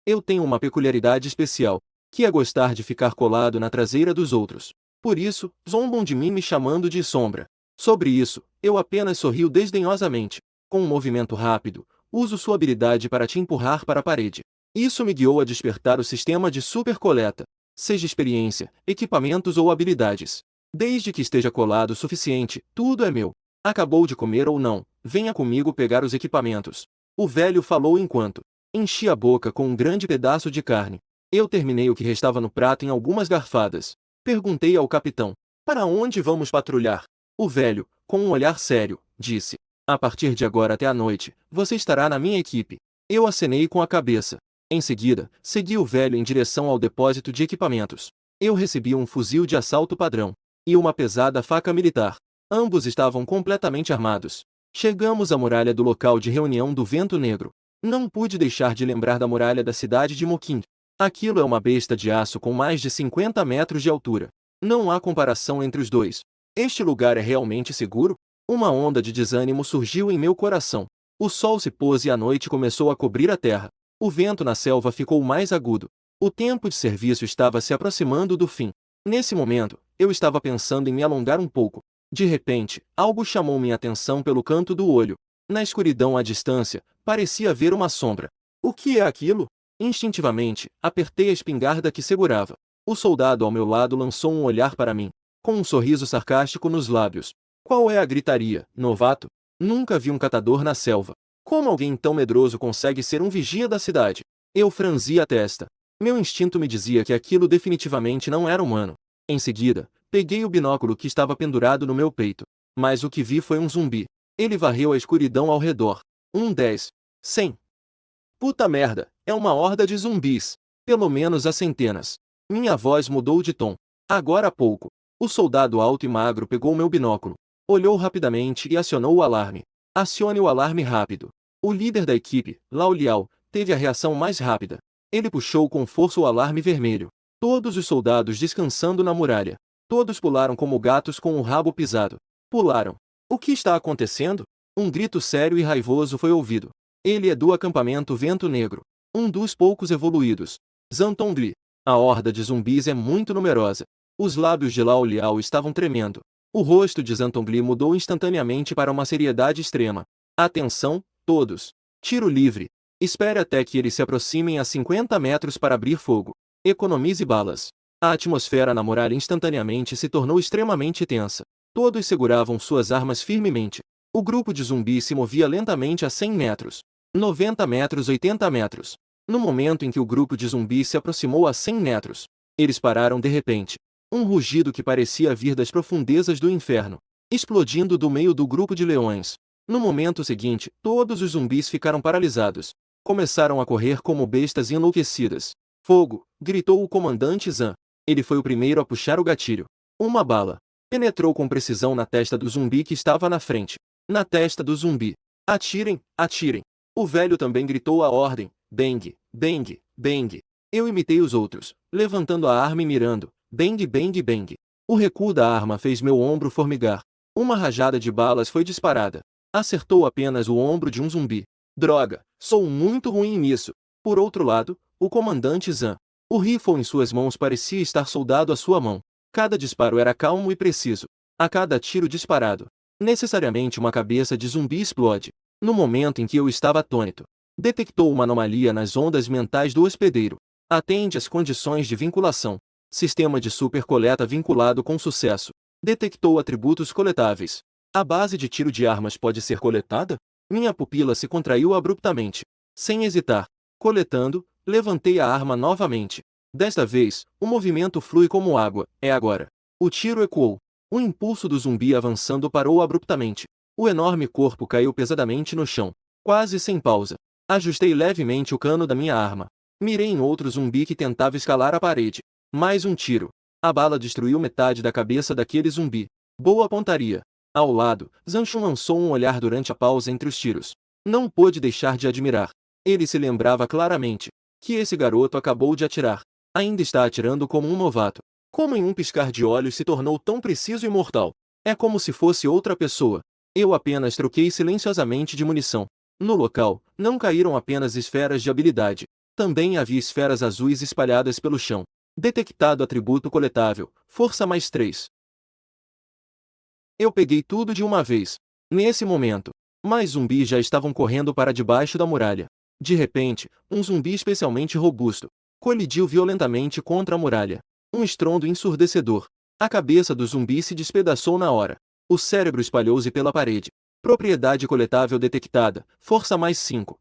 Eu tenho uma peculiaridade especial, que é gostar de ficar colado na traseira dos outros. Por isso, zombam de mim me chamando de sombra. Sobre isso, eu apenas sorrio desdenhosamente. Com um movimento rápido, uso sua habilidade para te empurrar para a parede. Isso me guiou a despertar o sistema de super coleta, seja experiência, equipamentos ou habilidades. Desde que esteja colado o suficiente, tudo é meu. Acabou de comer ou não, venha comigo pegar os equipamentos. O velho falou enquanto enchi a boca com um grande pedaço de carne. Eu terminei o que restava no prato em algumas garfadas. Perguntei ao capitão: para onde vamos patrulhar? O velho, com um olhar sério, disse: a partir de agora até a noite, você estará na minha equipe. Eu acenei com a cabeça. Em seguida, segui o velho em direção ao depósito de equipamentos. Eu recebi um fuzil de assalto padrão e uma pesada faca militar. Ambos estavam completamente armados. Chegamos à muralha do local de reunião do Vento Negro. Não pude deixar de lembrar da muralha da cidade de Moquin. Aquilo é uma besta de aço com mais de 50 metros de altura. Não há comparação entre os dois. Este lugar é realmente seguro? Uma onda de desânimo surgiu em meu coração. O sol se pôs e a noite começou a cobrir a terra. O vento na selva ficou mais agudo. O tempo de serviço estava se aproximando do fim. Nesse momento, eu estava pensando em me alongar um pouco. De repente, algo chamou minha atenção pelo canto do olho. Na escuridão à distância, parecia haver uma sombra. O que é aquilo? Instintivamente, apertei a espingarda que segurava. O soldado ao meu lado lançou um olhar para mim, com um sorriso sarcástico nos lábios. Qual é a gritaria, novato? Nunca vi um catador na selva. Como alguém tão medroso consegue ser um vigia da cidade? Eu franzi a testa. Meu instinto me dizia que aquilo definitivamente não era humano. Em seguida, peguei o binóculo que estava pendurado no meu peito. Mas o que vi foi um zumbi. Ele varreu a escuridão ao redor. 10, 100. Puta merda, é uma horda de zumbis. Pelo menos há centenas. Minha voz mudou de tom. Agora há pouco, o soldado alto e magro pegou meu binóculo, olhou rapidamente e acionou o alarme. Acione o alarme rápido. O líder da equipe, Lao Liao, teve a reação mais rápida. Ele puxou com força o alarme vermelho. Todos os soldados descansando na muralha. Todos pularam como gatos com o rabo pisado. Pularam. O que está acontecendo? Um grito sério e raivoso foi ouvido. Ele é do acampamento Vento Negro. Um dos poucos evoluídos. Zantongli. A horda de zumbis é muito numerosa. Os lábios de Lao Liao estavam tremendo. O rosto de Zantongli mudou instantaneamente para uma seriedade extrema. Atenção, todos. Tiro livre. Espere até que eles se aproximem a 50 metros para abrir fogo. Economize balas. A atmosfera na muralha instantaneamente se tornou extremamente tensa. Todos seguravam suas armas firmemente. O grupo de zumbis se movia lentamente a 100 metros. 90 metros, 80 metros. No momento em que o grupo de zumbis se aproximou a 100 metros, eles pararam de repente. Um rugido que parecia vir das profundezas do inferno, explodindo do meio do grupo de leões. No momento seguinte, todos os zumbis ficaram paralisados. Começaram a correr como bestas enlouquecidas. Fogo! Gritou o comandante Zan. Ele foi o primeiro a puxar o gatilho. Uma bala penetrou com precisão na testa do zumbi que estava na frente. Na testa do zumbi. Atirem, atirem. O velho também gritou a ordem. Bang, bang, bang. Eu imitei os outros, levantando a arma e mirando. Bang, bang, bang. O recuo da arma fez meu ombro formigar. Uma rajada de balas foi disparada. Acertou apenas o ombro de um zumbi. Droga, sou muito ruim nisso. Por outro lado, o comandante Zan. O rifle em suas mãos parecia estar soldado à sua mão. Cada disparo era calmo e preciso. A cada tiro disparado, necessariamente uma cabeça de zumbi explode. No momento em que eu estava atônito, detectou uma anomalia nas ondas mentais do hospedeiro. Atende às condições de vinculação. Sistema de super coleta vinculado com sucesso. Detectou atributos coletáveis. A base de tiro de armas pode ser coletada? Minha pupila se contraiu abruptamente. Sem hesitar. Coletando, levantei a arma novamente. Desta vez, o movimento flui como água. É agora. O tiro ecoou. O impulso do zumbi avançando parou abruptamente. O enorme corpo caiu pesadamente no chão. Quase sem pausa. Ajustei levemente o cano da minha arma. Mirei em outro zumbi que tentava escalar a parede. Mais um tiro. A bala destruiu metade da cabeça daquele zumbi. Boa pontaria. Ao lado, Zanchun lançou um olhar durante a pausa entre os tiros. Não pôde deixar de admirar. Ele se lembrava claramente que esse garoto acabou de atirar. Ainda está atirando como um novato. Como em um piscar de olhos se tornou tão preciso e mortal. É como se fosse outra pessoa. Eu apenas troquei silenciosamente de munição. No local, não caíram apenas esferas de habilidade. Também havia esferas azuis espalhadas pelo chão. Detectado atributo coletável, força mais 3. Eu peguei tudo de uma vez. Nesse momento, mais zumbis já estavam correndo para debaixo da muralha. De repente, um zumbi especialmente robusto colidiu violentamente contra a muralha. Um estrondo ensurdecedor. A cabeça do zumbi se despedaçou na hora. O cérebro espalhou-se pela parede. Propriedade coletável detectada, força mais 5.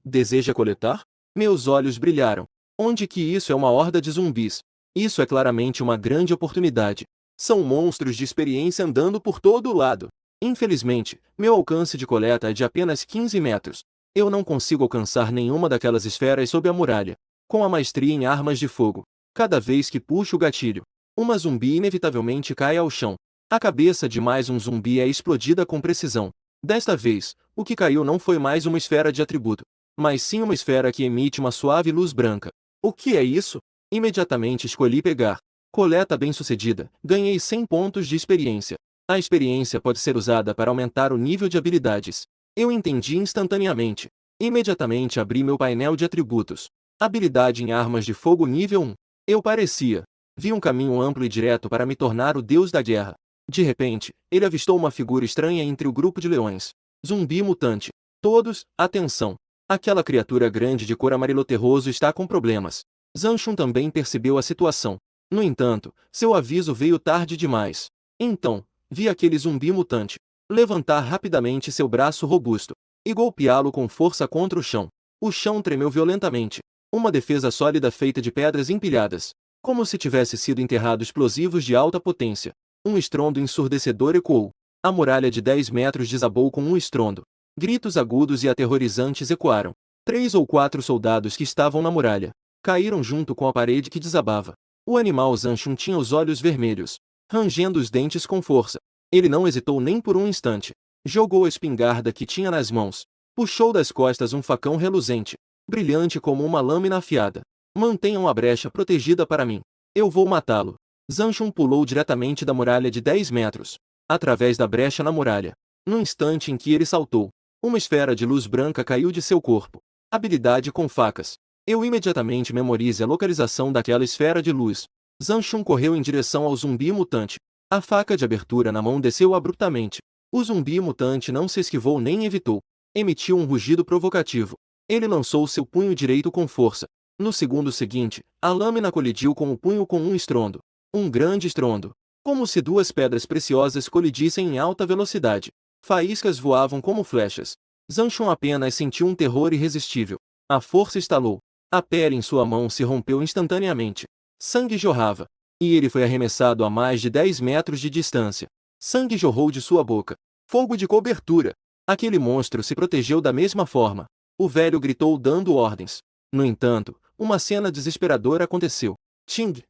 Deseja coletar? Meus olhos brilharam. Onde que isso é uma horda de zumbis? Isso é claramente uma grande oportunidade. São monstros de experiência andando por todo o lado. Infelizmente, meu alcance de coleta é de apenas 15 metros. Eu não consigo alcançar nenhuma daquelas esferas sob a muralha. Com a maestria em armas de fogo, cada vez que puxo o gatilho, uma zumbi inevitavelmente cai ao chão. A cabeça de mais um zumbi é explodida com precisão. Desta vez, o que caiu não foi mais uma esfera de atributo, mas sim uma esfera que emite uma suave luz branca. O que é isso? Imediatamente escolhi pegar. Coleta bem-sucedida. Ganhei 100 pontos de experiência. A experiência pode ser usada para aumentar o nível de habilidades. Eu entendi instantaneamente. Imediatamente abri meu painel de atributos. Habilidade em armas de fogo nível 1. Eu parecia. Vi um caminho amplo e direto para me tornar o deus da guerra. De repente, ele avistou uma figura estranha entre o grupo de leões. Zumbi mutante. Todos, atenção. Aquela criatura grande de cor amarelo terroso está com problemas. Zanchun também percebeu a situação. No entanto, seu aviso veio tarde demais. Então, vi aquele zumbi mutante levantar rapidamente seu braço robusto e golpeá-lo com força contra o chão. O chão tremeu violentamente. Uma defesa sólida feita de pedras empilhadas, como se tivesse sido enterrado explosivos de alta potência. Um estrondo ensurdecedor ecoou. A muralha de 10 metros desabou com um estrondo. Gritos agudos e aterrorizantes ecoaram. 3 ou 4 soldados que estavam na muralha caíram junto com a parede que desabava. O animal Zanchun tinha os olhos vermelhos, rangendo os dentes com força. Ele não hesitou nem por um instante. Jogou a espingarda que tinha nas mãos. Puxou das costas um facão reluzente, brilhante como uma lâmina afiada. Mantenham a brecha protegida para mim. Eu vou matá-lo. Zanchun pulou diretamente da muralha de 10 metros, através da brecha na muralha. No instante em que ele saltou, uma esfera de luz branca caiu de seu corpo. Habilidade com facas. Eu imediatamente memorize a localização daquela esfera de luz. Zanchun correu em direção ao zumbi mutante. A faca de abertura na mão desceu abruptamente. O zumbi mutante não se esquivou nem evitou. Emitiu um rugido provocativo. Ele lançou seu punho direito com força. No segundo seguinte, a lâmina colidiu com o punho com um estrondo. Um grande estrondo. Como se duas pedras preciosas colidissem em alta velocidade. Faíscas voavam como flechas. Zanchun apenas sentiu um terror irresistível. A força estalou. A pele em sua mão se rompeu instantaneamente. Sangue jorrava. E ele foi arremessado a mais de 10 metros de distância. Sangue jorrou de sua boca. Fogo de cobertura. Aquele monstro se protegeu da mesma forma. O velho gritou dando ordens. No entanto, uma cena desesperadora aconteceu. Ting!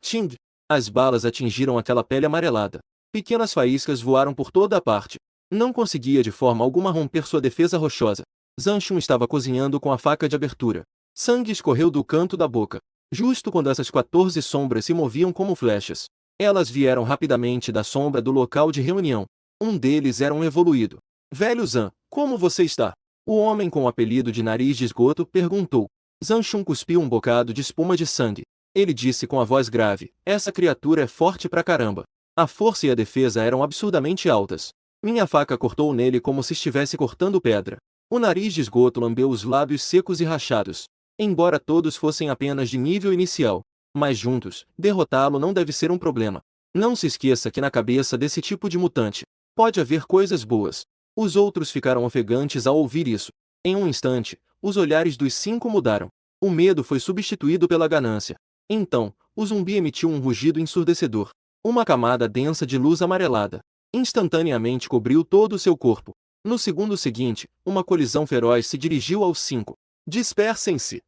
Ting! As balas atingiram aquela pele amarelada. Pequenas faíscas voaram por toda a parte. Não conseguia de forma alguma romper sua defesa rochosa. Zanchun estava cozinhando com a faca de abertura. Sangue escorreu do canto da boca. Justo quando essas 14 sombras se moviam como flechas. Elas vieram rapidamente da sombra do local de reunião. Um deles era um evoluído. Velho Zan, como você está? O homem com o apelido de nariz de esgoto perguntou. Zanchun cuspiu um bocado de espuma de sangue. Ele disse com a voz grave, essa criatura é forte pra caramba. A força e a defesa eram absurdamente altas. Minha faca cortou nele como se estivesse cortando pedra. O nariz de esgoto lambeu os lábios secos e rachados. Embora todos fossem apenas de nível inicial, mas juntos, derrotá-lo não deve ser um problema. Não se esqueça que na cabeça desse tipo de mutante, pode haver coisas boas. Os outros ficaram ofegantes ao ouvir isso. Em um instante, os olhares dos 5 mudaram. O medo foi substituído pela ganância. Então, o zumbi emitiu um rugido ensurdecedor. Uma camada densa de luz amarelada instantaneamente cobriu todo o seu corpo. No segundo seguinte, uma colisão feroz se dirigiu aos 5. Dispersem-se!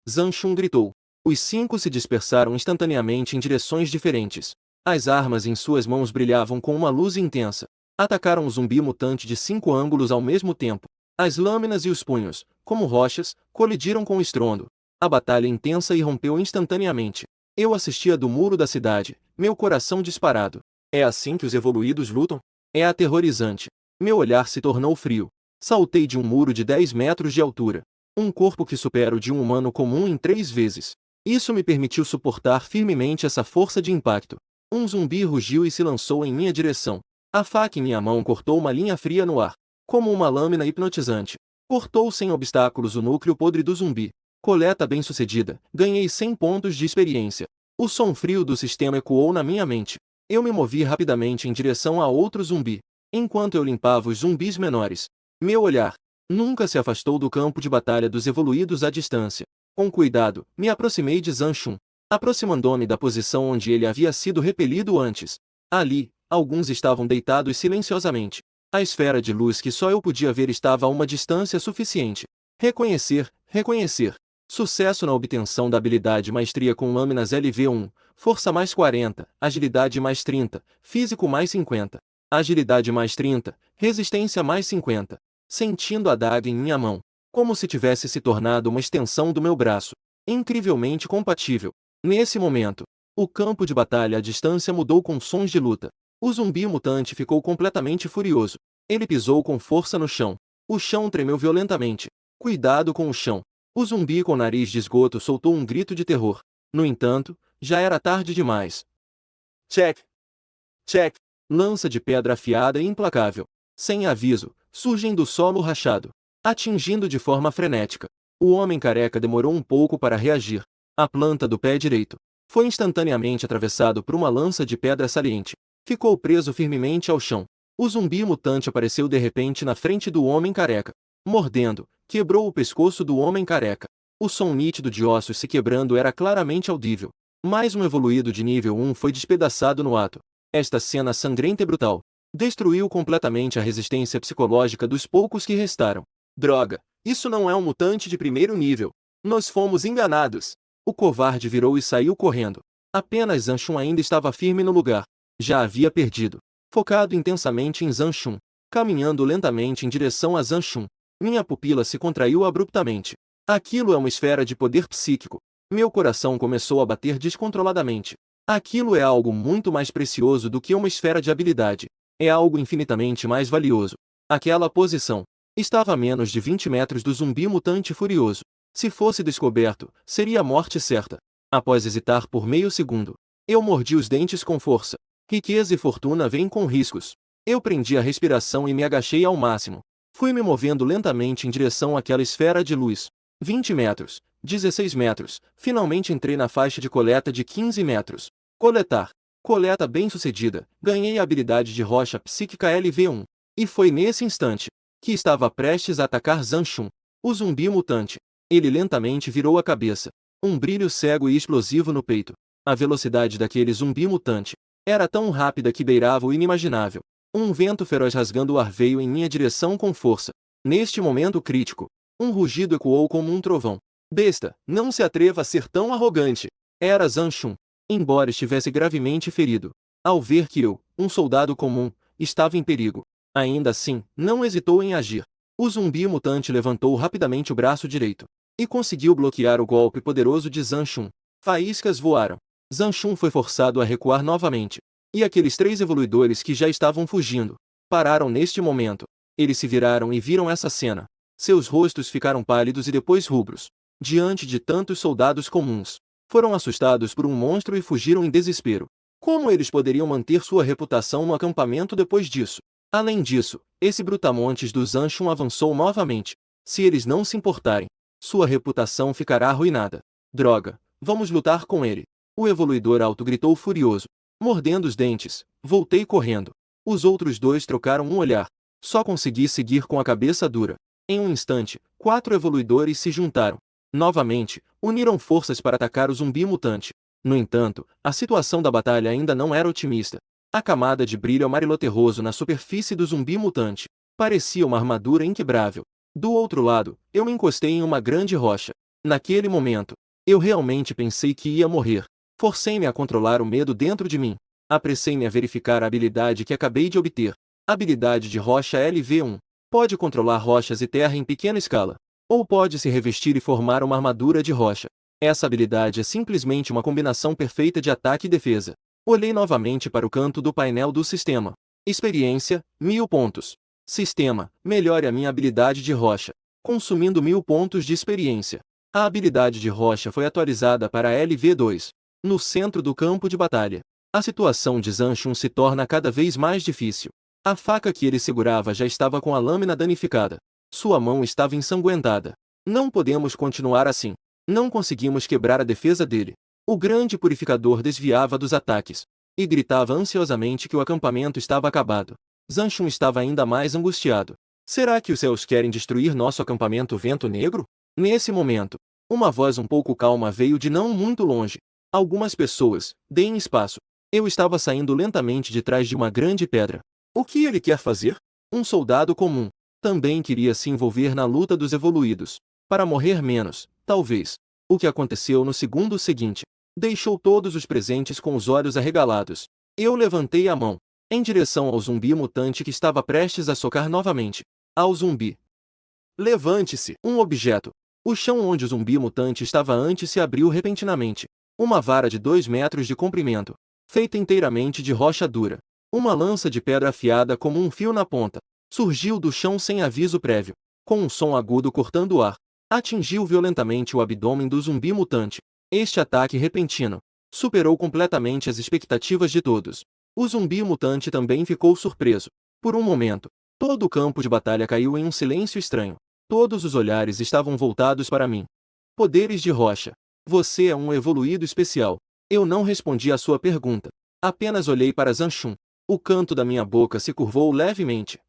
Zanchun gritou. Os 5 se dispersaram instantaneamente em direções diferentes. As armas em suas mãos brilhavam com uma luz intensa. Atacaram o zumbi mutante de 5 ângulos ao mesmo tempo. As lâminas e os punhos, como rochas, colidiram com estrondo. A batalha intensa irrompeu instantaneamente. Eu assistia do muro da cidade, meu coração disparado. É assim que os evoluídos lutam? É aterrorizante. Meu olhar se tornou frio. Saltei de um muro de 10 metros de altura. Um corpo que supera o de um humano comum em 3 vezes. Isso me permitiu suportar firmemente essa força de impacto. Um zumbi rugiu e se lançou em minha direção. A faca em minha mão cortou uma linha fria no ar, como uma lâmina hipnotizante. Cortou sem obstáculos o núcleo podre do zumbi. Coleta bem-sucedida. Ganhei 100 pontos de experiência. O som frio do sistema ecoou na minha mente. Eu me movi rapidamente em direção a outro zumbi, enquanto eu limpava os zumbis menores. Meu olhar nunca se afastou do campo de batalha dos evoluídos à distância. Com cuidado, me aproximei de Zanchun, aproximando-me da posição onde ele havia sido repelido antes. Ali, alguns estavam deitados silenciosamente. A esfera de luz que só eu podia ver estava a uma distância suficiente. Reconhecer, reconhecer. Sucesso na obtenção da habilidade Maestria com lâminas LV1, Força mais 40, Agilidade mais 30, Físico mais 50, Agilidade mais 30, Resistência mais 50. Sentindo a daga em minha mão, como se tivesse se tornado uma extensão do meu braço. Incrivelmente compatível. Nesse momento, o campo de batalha à distância mudou com sons de luta. O zumbi mutante ficou completamente furioso. Ele pisou com força no chão. O chão tremeu violentamente. Cuidado com o chão. O zumbi com nariz de esgoto soltou um grito de terror. No entanto, já era tarde demais. Check! Check! Lança de pedra afiada e implacável. Sem aviso, surgem do solo rachado, atingindo de forma frenética. O homem careca demorou um pouco para reagir. A planta do pé direito foi instantaneamente atravessado por uma lança de pedra saliente. Ficou preso firmemente ao chão. O zumbi mutante apareceu de repente na frente do homem careca. Mordendo, quebrou o pescoço do homem careca. O som nítido de ossos se quebrando era claramente audível. Mais um evoluído de nível 1 foi despedaçado no ato. Esta cena sangrenta e brutal destruiu completamente a resistência psicológica dos poucos que restaram. Droga, isso não é um mutante de primeiro nível. Nós fomos enganados. O covarde virou e saiu correndo. Apenas Zanchun ainda estava firme no lugar. Já havia perdido. Focado intensamente em Zanchun, caminhando lentamente em direção a Zanchun, minha pupila se contraiu abruptamente. Aquilo é uma esfera de poder psíquico. Meu coração começou a bater descontroladamente. Aquilo é algo muito mais precioso do que uma esfera de habilidade. É algo infinitamente mais valioso. Aquela posição estava a menos de 20 metros do zumbi mutante furioso. Se fosse descoberto, seria a morte certa. Após hesitar por meio segundo, eu mordi os dentes com força. Riqueza e fortuna vêm com riscos. Eu prendi a respiração e me agachei ao máximo. Fui me movendo lentamente em direção àquela esfera de luz. 20 metros, 16 metros, finalmente entrei na faixa de coleta de 15 metros. Coletar. Coleta bem-sucedida. Ganhei a habilidade de rocha psíquica LV1. E foi nesse instante que estava prestes a atacar Zanchun, o zumbi mutante. Ele lentamente virou a cabeça. Um brilho cego e explosivo no peito. A velocidade daquele zumbi mutante era tão rápida que beirava o inimaginável. Um vento feroz rasgando o ar veio em minha direção com força. Neste momento crítico, um rugido ecoou como um trovão. Besta, não se atreva a ser tão arrogante. Era Zanchun, embora estivesse gravemente ferido. Ao ver que eu, um soldado comum, estava em perigo, ainda assim, não hesitou em agir. O zumbi mutante levantou rapidamente o braço direito e conseguiu bloquear o golpe poderoso de Zanchun. Faíscas voaram. Zanchun foi forçado a recuar novamente. E aqueles 3 evoluidores que já estavam fugindo pararam neste momento. Eles se viraram e viram essa cena. Seus rostos ficaram pálidos e depois rubros. Diante de tantos soldados comuns, foram assustados por um monstro e fugiram em desespero. Como eles poderiam manter sua reputação no acampamento depois disso? Além disso, esse brutamontes do Zanchun avançou novamente. Se eles não se importarem, sua reputação ficará arruinada. Droga, vamos lutar com ele. O evoluidor alto gritou furioso. Mordendo os dentes, voltei correndo. Os outros 2 trocaram um olhar. Só consegui seguir com a cabeça dura. Em um instante, 4 evoluidores se juntaram. Novamente, uniram forças para atacar o zumbi mutante. No entanto, a situação da batalha ainda não era otimista. A camada de brilho amarelo-terroso na superfície do zumbi mutante parecia uma armadura inquebrável. Do outro lado, eu me encostei em uma grande rocha. Naquele momento, eu realmente pensei que ia morrer. Forcei-me a controlar o medo dentro de mim. Apressei-me a verificar a habilidade que acabei de obter. Habilidade de rocha LV1. Pode controlar rochas e terra em pequena escala. Ou pode se revestir e formar uma armadura de rocha. Essa habilidade é simplesmente uma combinação perfeita de ataque e defesa. Olhei novamente para o canto do painel do sistema. Experiência, 1000 pontos. Sistema, melhore a minha habilidade de rocha. consumindo 1000 pontos de experiência. A habilidade de rocha foi atualizada para LV2. No centro do campo de batalha, a situação de Zanchun se torna cada vez mais difícil. A faca que ele segurava já estava com a lâmina danificada. Sua mão estava ensanguentada. Não podemos continuar assim. Não conseguimos quebrar a defesa dele. O grande purificador desviava dos ataques e gritava ansiosamente que o acampamento estava acabado. Zanchun estava ainda mais angustiado. Será que os céus querem destruir nosso acampamento Vento Negro? Nesse momento, uma voz um pouco calma veio de não muito longe. Algumas pessoas, deem espaço. Eu estava saindo lentamente de trás de uma grande pedra. O que ele quer fazer? Um soldado comum. Também queria se envolver na luta dos evoluídos. Para morrer menos, talvez. O que aconteceu no segundo seguinte? Deixou todos os presentes com os olhos arregalados. Eu levantei a mão em direção ao zumbi mutante que estava prestes a socar novamente. Ao zumbi. Levante-se! Um objeto. O chão onde o zumbi mutante estava antes se abriu repentinamente. Uma vara de 2 metros de comprimento, feita inteiramente de rocha dura. Uma lança de pedra afiada como um fio na ponta. Surgiu do chão sem aviso prévio, com um som agudo cortando o ar. Atingiu violentamente o abdômen do zumbi mutante. Este ataque repentino superou completamente as expectativas de todos. O zumbi mutante também ficou surpreso. Por um momento, todo o campo de batalha caiu em um silêncio estranho. Todos os olhares estavam voltados para mim. Poderes de rocha. Você é um evoluído especial. Eu não respondi à sua pergunta. Apenas olhei para Zanchun. O canto da minha boca se curvou levemente.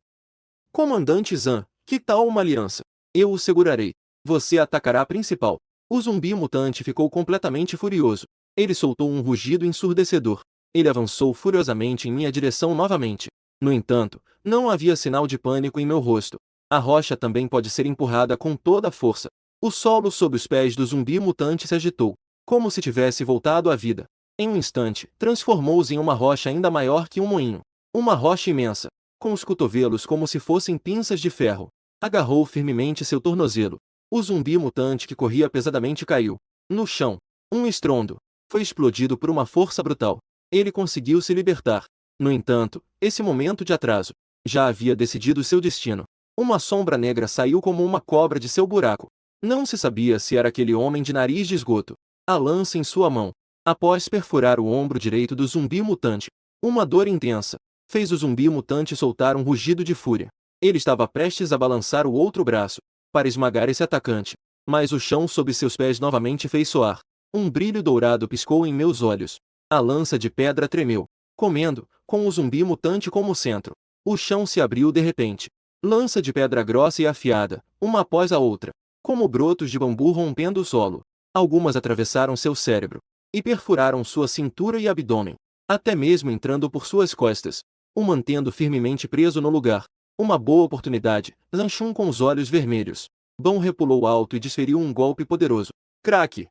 Comandante Zan, que tal uma aliança? Eu o segurarei. Você atacará a principal. O zumbi mutante ficou completamente furioso. Ele soltou um rugido ensurdecedor. Ele avançou furiosamente em minha direção novamente. No entanto, não havia sinal de pânico em meu rosto. A rocha também pode ser empurrada com toda a força. O solo sob os pés do zumbi mutante se agitou, como se tivesse voltado à vida. Em um instante, transformou-se em uma rocha ainda maior que um moinho. Uma rocha imensa, com os cotovelos como se fossem pinças de ferro. Agarrou firmemente seu tornozelo. O zumbi mutante que corria pesadamente caiu. No chão, um estrondo. Foi explodido por uma força brutal. Ele conseguiu se libertar. No entanto, esse momento de atraso já havia decidido seu destino. Uma sombra negra saiu como uma cobra de seu buraco. Não se sabia se era aquele homem de nariz de esgoto. A lança em sua mão. Após perfurar o ombro direito do zumbi mutante, uma dor intensa fez o zumbi mutante soltar um rugido de fúria. Ele estava prestes a balançar o outro braço para esmagar esse atacante, mas o chão sob seus pés novamente fez soar. Um brilho dourado piscou em meus olhos. A lança de pedra tremeu, comendo, com o zumbi mutante como centro. O chão se abriu de repente. Lança de pedra grossa e afiada, uma após a outra, como brotos de bambu rompendo o solo. Algumas atravessaram seu cérebro e perfuraram sua cintura e abdômen, até mesmo entrando por suas costas, o mantendo firmemente preso no lugar. Uma boa oportunidade. Zanchun com os olhos vermelhos. Bão repulou alto e desferiu um golpe poderoso. Craque!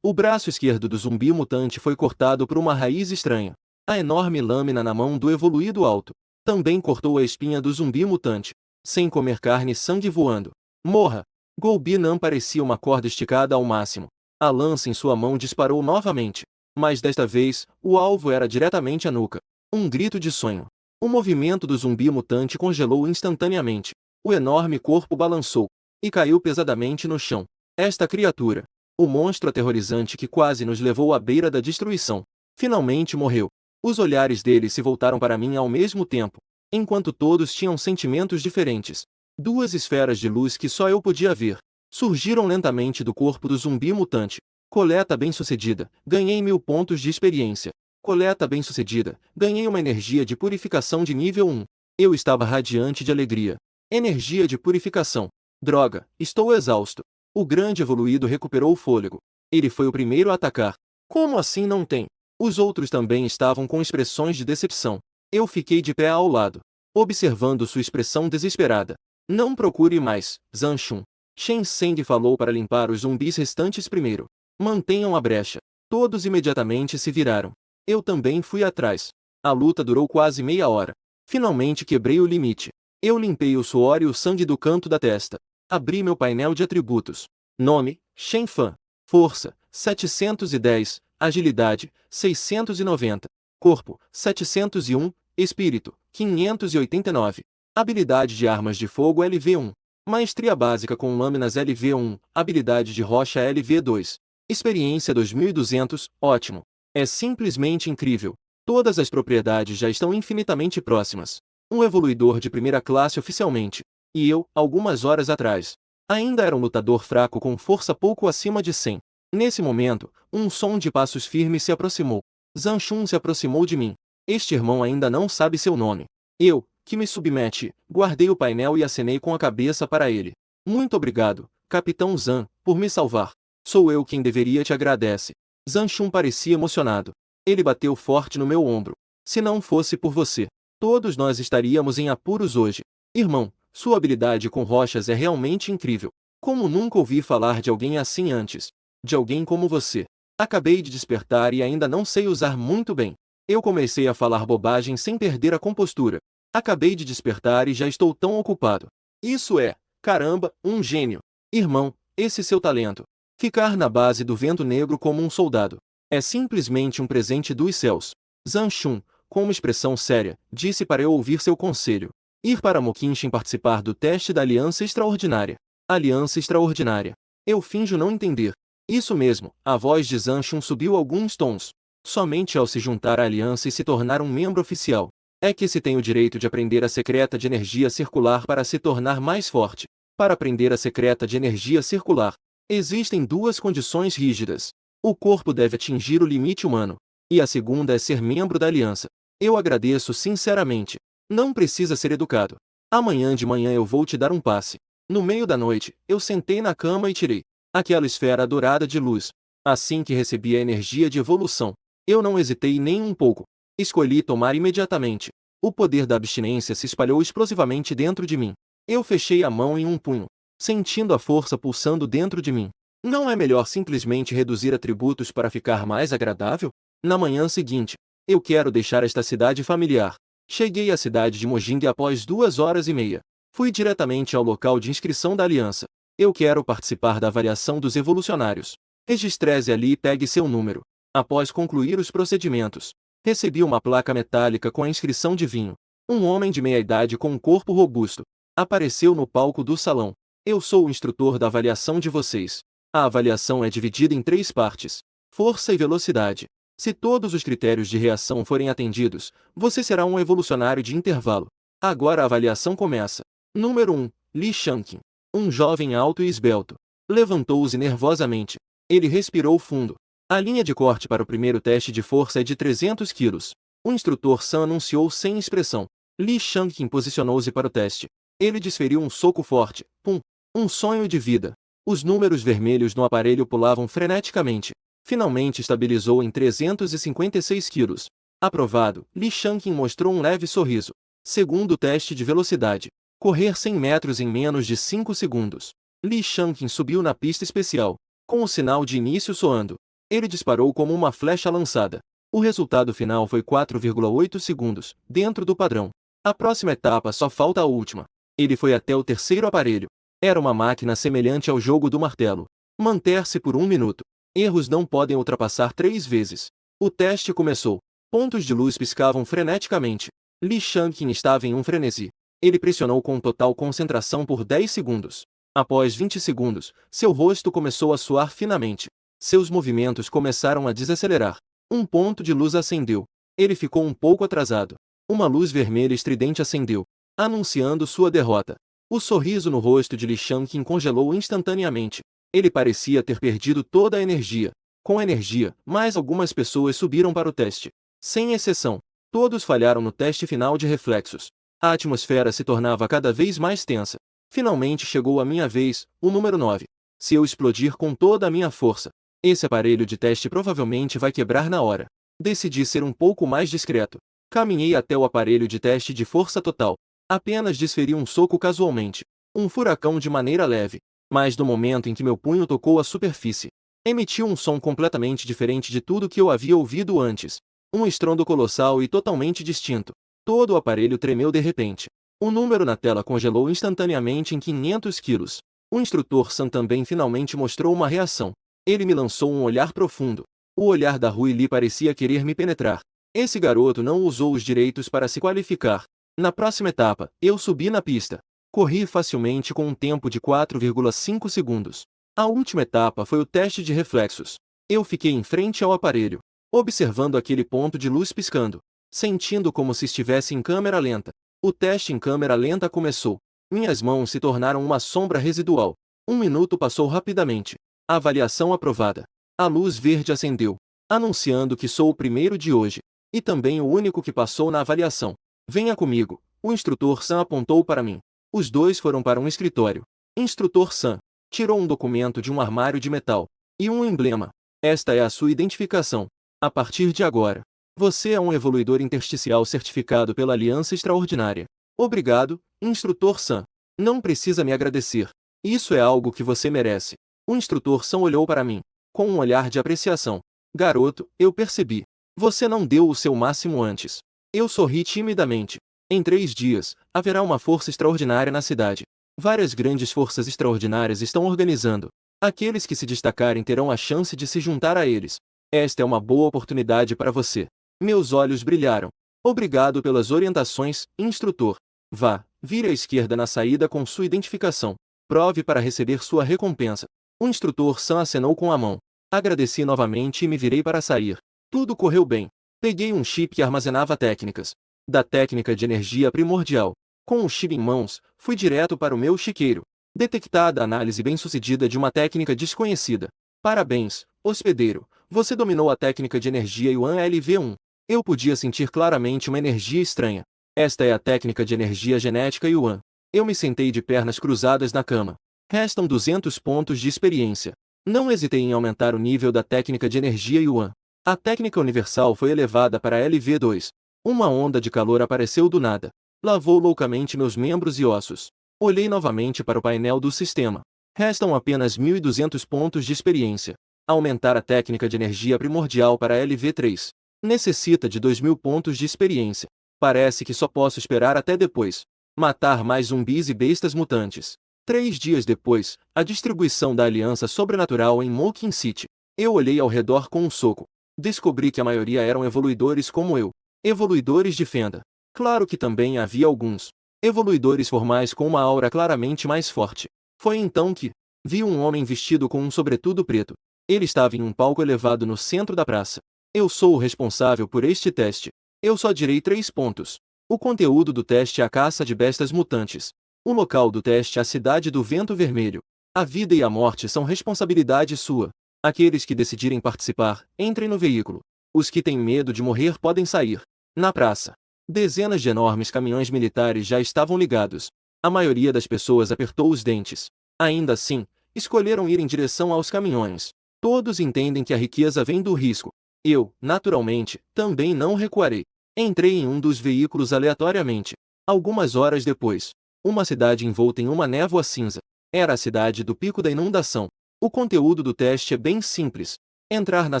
O braço esquerdo do zumbi mutante foi cortado por uma raiz estranha. A enorme lâmina na mão do evoluído alto também cortou a espinha do zumbi mutante, sem comer carne e sangue voando. Morra! Golbi não parecia uma corda esticada ao máximo. A lança em sua mão disparou novamente, mas desta vez, o alvo era diretamente a nuca. Um grito de sonho. O movimento do zumbi mutante congelou instantaneamente. O enorme corpo balançou e caiu pesadamente no chão. Esta criatura, o monstro aterrorizante que quase nos levou à beira da destruição, finalmente morreu. Os olhares deles se voltaram para mim ao mesmo tempo, enquanto todos tinham sentimentos diferentes. Duas esferas de luz que só eu podia ver surgiram lentamente do corpo do zumbi mutante. Coleta bem-sucedida, ganhei 1000 pontos de experiência. Coleta bem-sucedida, ganhei uma energia de purificação de nível 1. Eu estava radiante de alegria. Energia de purificação. Droga, estou exausto. O grande evoluído recuperou o fôlego. Ele foi o primeiro a atacar. Como assim não tem? Os outros também estavam com expressões de decepção. Eu fiquei de pé ao lado, observando sua expressão desesperada. Não procure mais, Zanchun. Shen Zeng falou para limpar os zumbis restantes primeiro. Mantenham a brecha. Todos imediatamente se viraram. Eu também fui atrás. A luta durou quase meia hora. Finalmente quebrei o limite. Eu limpei o suor e o sangue do canto da testa. Abri meu painel de atributos. Nome, Shen Fan. Força, 710. Agilidade, 690. Corpo, 701. Espírito, 589. Habilidade de armas de fogo LV1. Maestria básica com lâminas LV1, habilidade de rocha LV2. Experiência 2200, ótimo. É simplesmente incrível. Todas as propriedades já estão infinitamente próximas. Um evoluidor de primeira classe oficialmente. E eu, algumas horas atrás, ainda era um lutador fraco com força pouco acima de 100. Nesse momento, um som de passos firmes se aproximou. Zhang Xun se aproximou de mim. Este irmão ainda não sabe seu nome. Eu, que me submete, guardei o painel e acenei com a cabeça para ele. Muito obrigado, Capitão Zhang, por me salvar. Sou eu quem deveria te agradece. Zhang Xun parecia emocionado. Ele bateu forte no meu ombro. Se não fosse por você, todos nós estaríamos em apuros hoje. Irmão, sua habilidade com rochas é realmente incrível. Como nunca ouvi falar de alguém assim antes. De alguém como você. Acabei de despertar e ainda não sei usar muito bem. Eu comecei a falar bobagem sem perder a compostura. Acabei de despertar e já estou tão ocupado. Isso é, caramba, um gênio. Irmão, esse seu talento. Ficar na base do vento negro como um soldado. É simplesmente um presente dos céus. Zhang Xun, com uma expressão séria, disse para eu ouvir seu conselho. Ir para Mokinshin participar do teste da Aliança Extraordinária. Aliança Extraordinária. Eu finjo não entender. Isso mesmo, a voz de Zhang Xun subiu alguns tons. Somente ao se juntar à aliança e se tornar um membro oficial, é que se tem o direito de aprender a secreta de energia circular para se tornar mais forte. Para aprender a secreta de energia circular, existem duas condições rígidas. O corpo deve atingir o limite humano, e a segunda é ser membro da aliança. Eu agradeço sinceramente. Não precisa ser educado. Amanhã de manhã eu vou te dar um passe. No meio da noite, eu sentei na cama e tirei aquela esfera dourada de luz. Assim que recebi a energia de evolução, eu não hesitei nem um pouco. Escolhi tomar imediatamente. O poder da abstinência se espalhou explosivamente dentro de mim. Eu fechei a mão em um punho, sentindo a força pulsando dentro de mim. Não é melhor simplesmente reduzir atributos para ficar mais agradável? Na manhã seguinte, eu quero deixar esta cidade familiar. Cheguei à cidade de Mojing após 2 horas e meia. Fui diretamente ao local de inscrição da aliança. Eu quero participar da avaliação dos evolucionários. Registre-se ali e pegue seu número. Após concluir os procedimentos, recebi uma placa metálica com a inscrição de vinho. Um homem de meia-idade com um corpo robusto apareceu no palco do salão. Eu sou o instrutor da avaliação de vocês. A avaliação é dividida em 3 partes: força e velocidade. Se todos os critérios de reação forem atendidos, você será um evolucionário de intervalo. Agora a avaliação começa. Número 1. Li Shanqin. Um jovem alto e esbelto. Levantou-se nervosamente. Ele respirou fundo. A linha de corte para o primeiro teste de força é de 300 quilos. O instrutor San anunciou sem expressão. Li Shanqin posicionou-se para o teste. Ele desferiu um soco forte. Pum. Um sonho de vida. Os números vermelhos no aparelho pulavam freneticamente. Finalmente estabilizou em 356 quilos. Aprovado, Li Shanqin mostrou um leve sorriso. Segundo teste de velocidade. Correr 100 metros em menos de 5 segundos. Li Shanqin subiu na pista especial, com o sinal de início soando. Ele disparou como uma flecha lançada. O resultado final foi 4,8 segundos, dentro do padrão. A próxima etapa só falta a última. Ele foi até o terceiro aparelho. Era uma máquina semelhante ao jogo do martelo. Manter-se por 1 minuto. Erros não podem ultrapassar 3 vezes. O teste começou. Pontos de luz piscavam freneticamente. Li Shanqin estava em um frenesi. Ele pressionou com total concentração por 10 segundos. Após 20 segundos, seu rosto começou a suar finamente. Seus movimentos começaram a desacelerar. Um ponto de luz acendeu. Ele ficou um pouco atrasado. Uma luz vermelha estridente acendeu, anunciando sua derrota. O sorriso no rosto de Li Shanqin congelou instantaneamente. Ele parecia ter perdido toda a energia. Com a energia, mais algumas pessoas subiram para o teste. Sem exceção, todos falharam no teste final de reflexos. A atmosfera se tornava cada vez mais tensa. Finalmente chegou a minha vez, o número 9. Se eu explodir com toda a minha força, esse aparelho de teste provavelmente vai quebrar na hora. Decidi ser um pouco mais discreto. Caminhei até o aparelho de teste de força total. Apenas desferi um soco casualmente. Um furacão de maneira leve. Mas no momento em que meu punho tocou a superfície, emitiu um som completamente diferente de tudo que eu havia ouvido antes. Um estrondo colossal e totalmente distinto. Todo o aparelho tremeu de repente. O número na tela congelou instantaneamente em 500 quilos. O instrutor San também finalmente mostrou uma reação. Ele me lançou um olhar profundo. O olhar da Rui Li parecia querer me penetrar. Esse garoto não usou os direitos para se qualificar. Na próxima etapa, eu subi na pista. Corri facilmente com um tempo de 4,5 segundos. A última etapa foi o teste de reflexos. Eu fiquei em frente ao aparelho, observando aquele ponto de luz piscando, sentindo como se estivesse em câmera lenta. O teste em câmera lenta começou. Minhas mãos se tornaram uma sombra residual. 1 minuto passou rapidamente. Avaliação aprovada. A luz verde acendeu, anunciando que sou o primeiro de hoje, e também o único que passou na avaliação. Venha comigo, o instrutor Sam apontou para mim. Os dois foram para um escritório. Instrutor Sam tirou um documento de um armário de metal e um emblema. Esta é a sua identificação. A partir de agora, você é um evoluidor intersticial certificado pela Aliança Extraordinária. Obrigado, Instrutor Sam. Não precisa me agradecer. Isso é algo que você merece. O Instrutor Sam olhou para mim, com um olhar de apreciação. Garoto, eu percebi. Você não deu o seu máximo antes. Eu sorri timidamente. Em 3 dias, haverá uma força extraordinária na cidade. Várias grandes forças extraordinárias estão organizando. Aqueles que se destacarem terão a chance de se juntar a eles. Esta é uma boa oportunidade para você. Meus olhos brilharam. Obrigado pelas orientações, instrutor. Vá, vire à esquerda na saída com sua identificação. Prove para receber sua recompensa. O instrutor Sam acenou com a mão. Agradeci novamente e me virei para sair. Tudo correu bem. Peguei um chip que armazenava técnicas da técnica de energia primordial. Com o chip em mãos, fui direto para o meu chiqueiro. Detectada a análise bem-sucedida de uma técnica desconhecida. Parabéns, hospedeiro. Você dominou a técnica de energia Yuan LV1. Eu podia sentir claramente uma energia estranha. Esta é a técnica de energia genética Yuan. Eu me sentei de pernas cruzadas na cama. Restam 200 pontos de experiência. Não hesitei em aumentar o nível da técnica de energia Yuan. A técnica universal foi elevada para LV2. Uma onda de calor apareceu do nada. Lavou loucamente meus membros e ossos. Olhei novamente para o painel do sistema. Restam apenas 1.200 pontos de experiência. Aumentar a técnica de energia primordial para LV3. Necessita de 2.000 pontos de experiência. Parece que só posso esperar até depois. Matar mais zumbis e bestas mutantes. 3 dias depois, a distribuição da Aliança Sobrenatural em Mokin City. Eu olhei ao redor com um soco. Descobri que a maioria eram evoluidores como eu. Evoluidores de fenda. Claro que também havia alguns evoluidores formais com uma aura claramente mais forte. Foi então que vi um homem vestido com um sobretudo preto. Ele estava em um palco elevado no centro da praça. Eu sou o responsável por este teste. Eu só direi 3 pontos. O conteúdo do teste é a caça de bestas mutantes. O local do teste é a cidade do Vento Vermelho. A vida e a morte são responsabilidade sua. Aqueles que decidirem participar, entrem no veículo. Os que têm medo de morrer podem sair. Na praça, dezenas de enormes caminhões militares já estavam ligados. A maioria das pessoas apertou os dentes. Ainda assim, escolheram ir em direção aos caminhões. Todos entendem que a riqueza vem do risco. Eu, naturalmente, também não recuarei. Entrei em um dos veículos aleatoriamente. Algumas horas depois, uma cidade envolta em uma névoa cinza. Era a cidade do Pico da Inundação. O conteúdo do teste é bem simples. Entrar na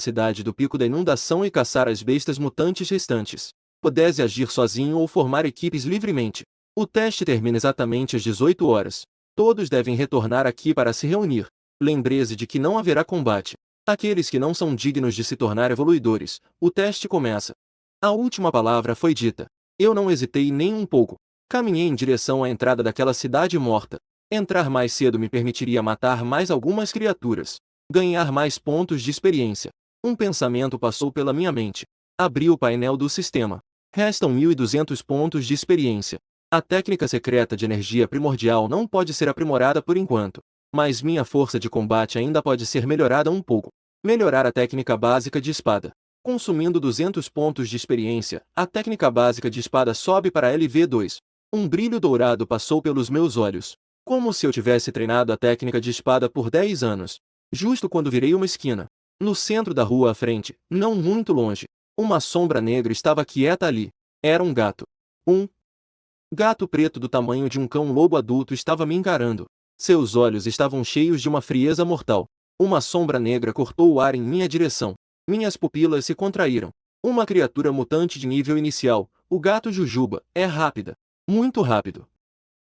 cidade do Pico da Inundação e caçar as bestas mutantes restantes. Pudesse agir sozinho ou formar equipes livremente. O teste termina exatamente às 18 horas. Todos devem retornar aqui para se reunir. Lembre-se de que não haverá combate. Aqueles que não são dignos de se tornar evoluidores, o teste começa. A última palavra foi dita. Eu não hesitei nem um pouco. Caminhei em direção à entrada daquela cidade morta. Entrar mais cedo me permitiria matar mais algumas criaturas. Ganhar mais pontos de experiência. Um pensamento passou pela minha mente. Abri o painel do sistema. Restam 1.200 pontos de experiência. A técnica secreta de energia primordial não pode ser aprimorada por enquanto. Mas minha força de combate ainda pode ser melhorada um pouco. Melhorar a técnica básica de espada. Consumindo 200 pontos de experiência, a técnica básica de espada sobe para LV2. Um brilho dourado passou pelos meus olhos. Como se eu tivesse treinado a técnica de espada por 10 anos. Justo quando virei uma esquina. No centro da rua à frente, não muito longe, uma sombra negra estava quieta ali. Era um gato. Um gato preto do tamanho de um cão-lobo adulto estava me encarando. Seus olhos estavam cheios de uma frieza mortal. Uma sombra negra cortou o ar em minha direção. Minhas pupilas se contraíram. Uma criatura mutante de nível inicial, o gato Jujuba, é rápida. Muito rápido.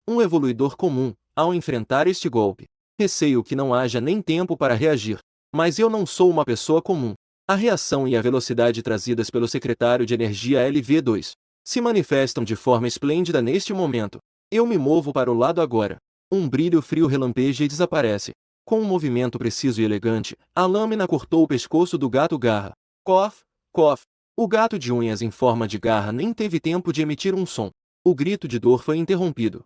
Um evoluidor comum, ao enfrentar este golpe. Receio que não haja nem tempo para reagir. Mas eu não sou uma pessoa comum. A reação e a velocidade trazidas pelo secretário de energia LV2 se manifestam de forma esplêndida neste momento. Eu me movo para o lado agora. Um brilho frio relampeja e desaparece. Com um movimento preciso e elegante, a lâmina cortou o pescoço do gato garra. Cof, cof. O gato de unhas em forma de garra nem teve tempo de emitir um som. O grito de dor foi interrompido.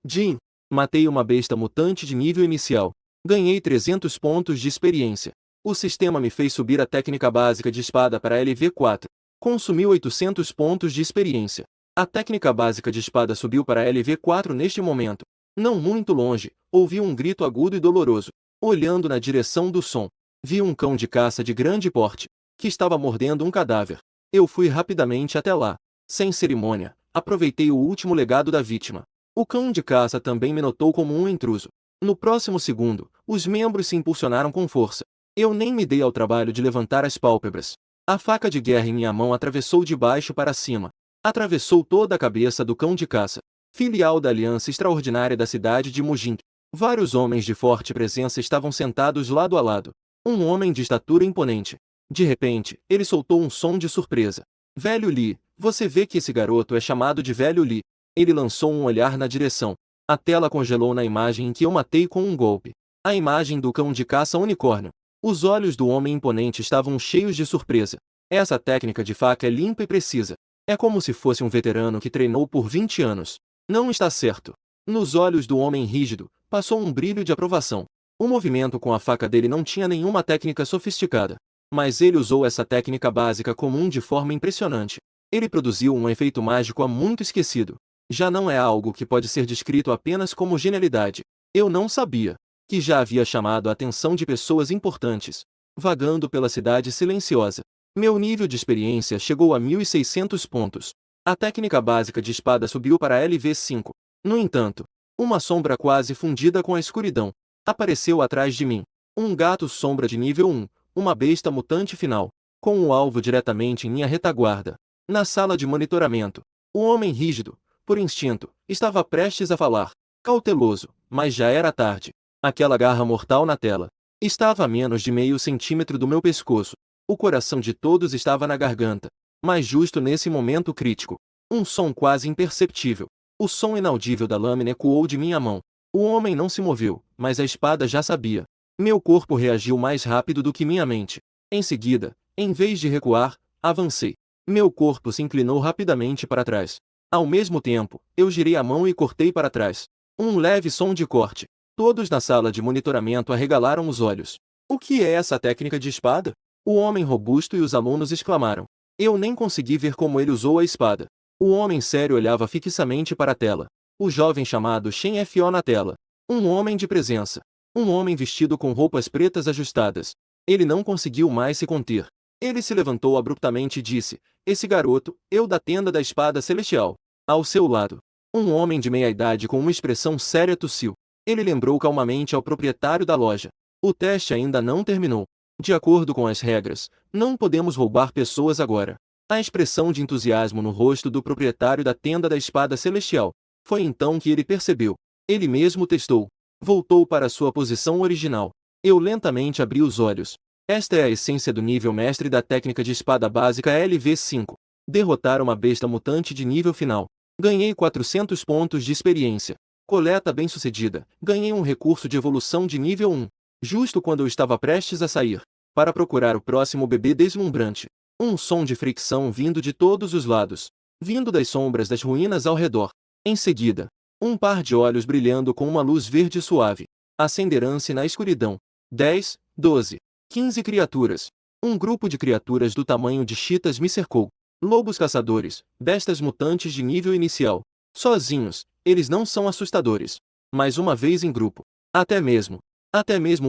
Jim! Matei uma besta mutante de nível inicial. Ganhei 300 pontos de experiência. O sistema me fez subir a técnica básica de espada para LV4. Consumiu 800 pontos de experiência. A técnica básica de espada subiu para LV4 neste momento. Não muito longe, ouvi um grito agudo e doloroso. Olhando na direção do som, vi um cão de caça de grande porte, que estava mordendo um cadáver. Eu fui rapidamente até lá. Sem cerimônia, aproveitei o último legado da vítima. O cão de caça também me notou como um intruso. No próximo segundo, os membros se impulsionaram com força. Eu nem me dei ao trabalho de levantar as pálpebras. A faca de guerra em minha mão atravessou de baixo para cima. Atravessou toda a cabeça do cão de caça, filial da Aliança Extraordinária da cidade de Mujin. Vários homens de forte presença estavam sentados lado a lado. Um homem de estatura imponente. De repente, ele soltou um som de surpresa. Velho Lee, você vê que esse garoto é chamado de Velho Lee. Ele lançou um olhar na direção. A tela congelou na imagem em que eu matei com um golpe. A imagem do cão de caça unicórnio. Os olhos do homem imponente estavam cheios de surpresa. Essa técnica de faca é limpa e precisa. É como se fosse um veterano que treinou por 20 anos. Não está certo. Nos olhos do homem rígido, passou um brilho de aprovação. O movimento com a faca dele não tinha nenhuma técnica sofisticada. Mas ele usou essa técnica básica comum de forma impressionante. Ele produziu um efeito mágico há muito esquecido. Já não é algo que pode ser descrito apenas como genialidade. Eu não sabia que já havia chamado a atenção de pessoas importantes, vagando pela cidade silenciosa. Meu nível de experiência chegou a 1.600 pontos. A técnica básica de espada subiu para LV5. No entanto, uma sombra quase fundida com a escuridão apareceu atrás de mim. Um gato sombra de nível 1, uma besta mutante final, com o alvo diretamente em minha retaguarda. Na sala de monitoramento, o homem rígido, por instinto, estava prestes a falar. Cauteloso, mas já era tarde. Aquela garra mortal na tela estava a menos de meio centímetro do meu pescoço. O coração de todos estava na garganta. Mas justo nesse momento crítico, um som quase imperceptível. O som inaudível da lâmina ecoou de minha mão. O homem não se moveu, mas a espada já sabia. Meu corpo reagiu mais rápido do que minha mente. Em seguida, em vez de recuar, avancei. Meu corpo se inclinou rapidamente para trás. Ao mesmo tempo, eu girei a mão e cortei para trás. Um leve som de corte. Todos na sala de monitoramento arregalaram os olhos. O que é essa técnica de espada? O homem robusto e os alunos exclamaram. Eu nem consegui ver como ele usou a espada. O homem sério olhava fixamente para a tela. O jovem chamado Shen Fo na tela. Um homem de presença. Um homem vestido com roupas pretas ajustadas. Ele não conseguiu mais se conter. Ele se levantou abruptamente e disse, esse garoto, eu da tenda da espada celestial. Ao seu lado, um homem de meia-idade com uma expressão séria tossiu. Ele lembrou calmamente ao proprietário da loja. O teste ainda não terminou. De acordo com as regras, não podemos roubar pessoas agora. A expressão de entusiasmo no rosto do proprietário da tenda da espada celestial. Foi então que ele percebeu. Ele mesmo testou. Voltou para sua posição original. Eu lentamente abri os olhos. Esta é a essência do nível mestre da técnica de espada básica LV5. Derrotar uma besta mutante de nível final. Ganhei 400 pontos de experiência. Coleta bem-sucedida. Ganhei um recurso de evolução de nível 1. Justo quando eu estava prestes a sair, para procurar o próximo bebê deslumbrante. Um som de fricção vindo de todos os lados. Vindo das sombras das ruínas ao redor. Em seguida, um par de olhos brilhando com uma luz verde suave. Acenderam-se na escuridão. 10, 12, 15 criaturas. Um grupo de criaturas do tamanho de cheetahs me cercou. Lobos caçadores, bestas mutantes de nível inicial. Sozinhos, eles não são assustadores. Mas uma vez em grupo, até mesmo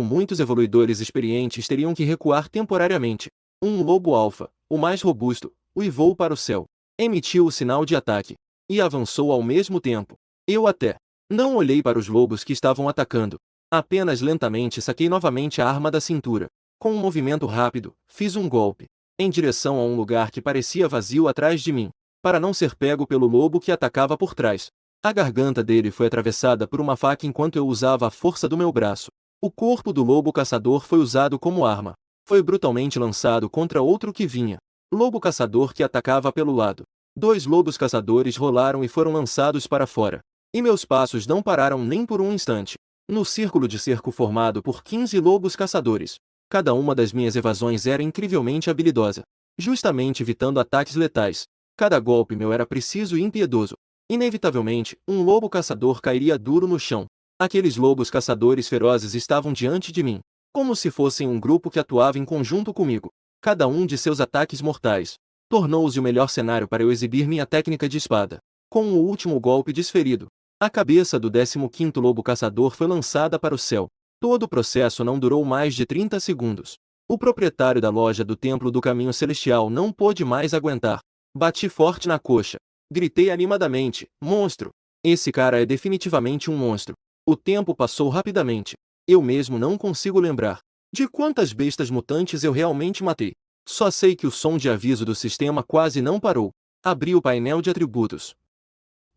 muitos evoluidores experientes teriam que recuar temporariamente. Um lobo alfa, o mais robusto, uivou para o céu. Emitiu o sinal de ataque. E avançou ao mesmo tempo. Eu até não olhei para os lobos que estavam atacando. Apenas lentamente saquei novamente a arma da cintura. Com um movimento rápido, fiz um golpe em direção a um lugar que parecia vazio atrás de mim, para não ser pego pelo lobo que atacava por trás. A garganta dele foi atravessada por uma faca enquanto eu usava a força do meu braço. O corpo do lobo caçador foi usado como arma. Foi brutalmente lançado contra outro que vinha. Lobo caçador que atacava pelo lado. 2 lobos caçadores rolaram e foram lançados para fora. e meus passos não pararam nem por um instante. No círculo de cerco formado por 15 lobos caçadores, cada uma das minhas evasões era incrivelmente habilidosa, justamente evitando ataques letais. Cada golpe meu era preciso e impiedoso. Inevitavelmente, um lobo caçador cairia duro no chão. Aqueles lobos caçadores ferozes estavam diante de mim, como se fossem um grupo que atuava em conjunto comigo. Cada um de seus ataques mortais tornou-se o melhor cenário para eu exibir minha técnica de espada. Com o último golpe desferido, a cabeça do 15º lobo caçador foi lançada para o céu. Todo o processo não durou mais de 30 segundos. O proprietário da loja do Templo do Caminho Celestial não pôde mais aguentar. Bati forte na coxa. Gritei animadamente: monstro! Esse cara é definitivamente um monstro. O tempo passou rapidamente. Eu mesmo não consigo lembrar de quantas bestas mutantes eu realmente matei. Só sei que o som de aviso do sistema quase não parou. Abri o painel de atributos.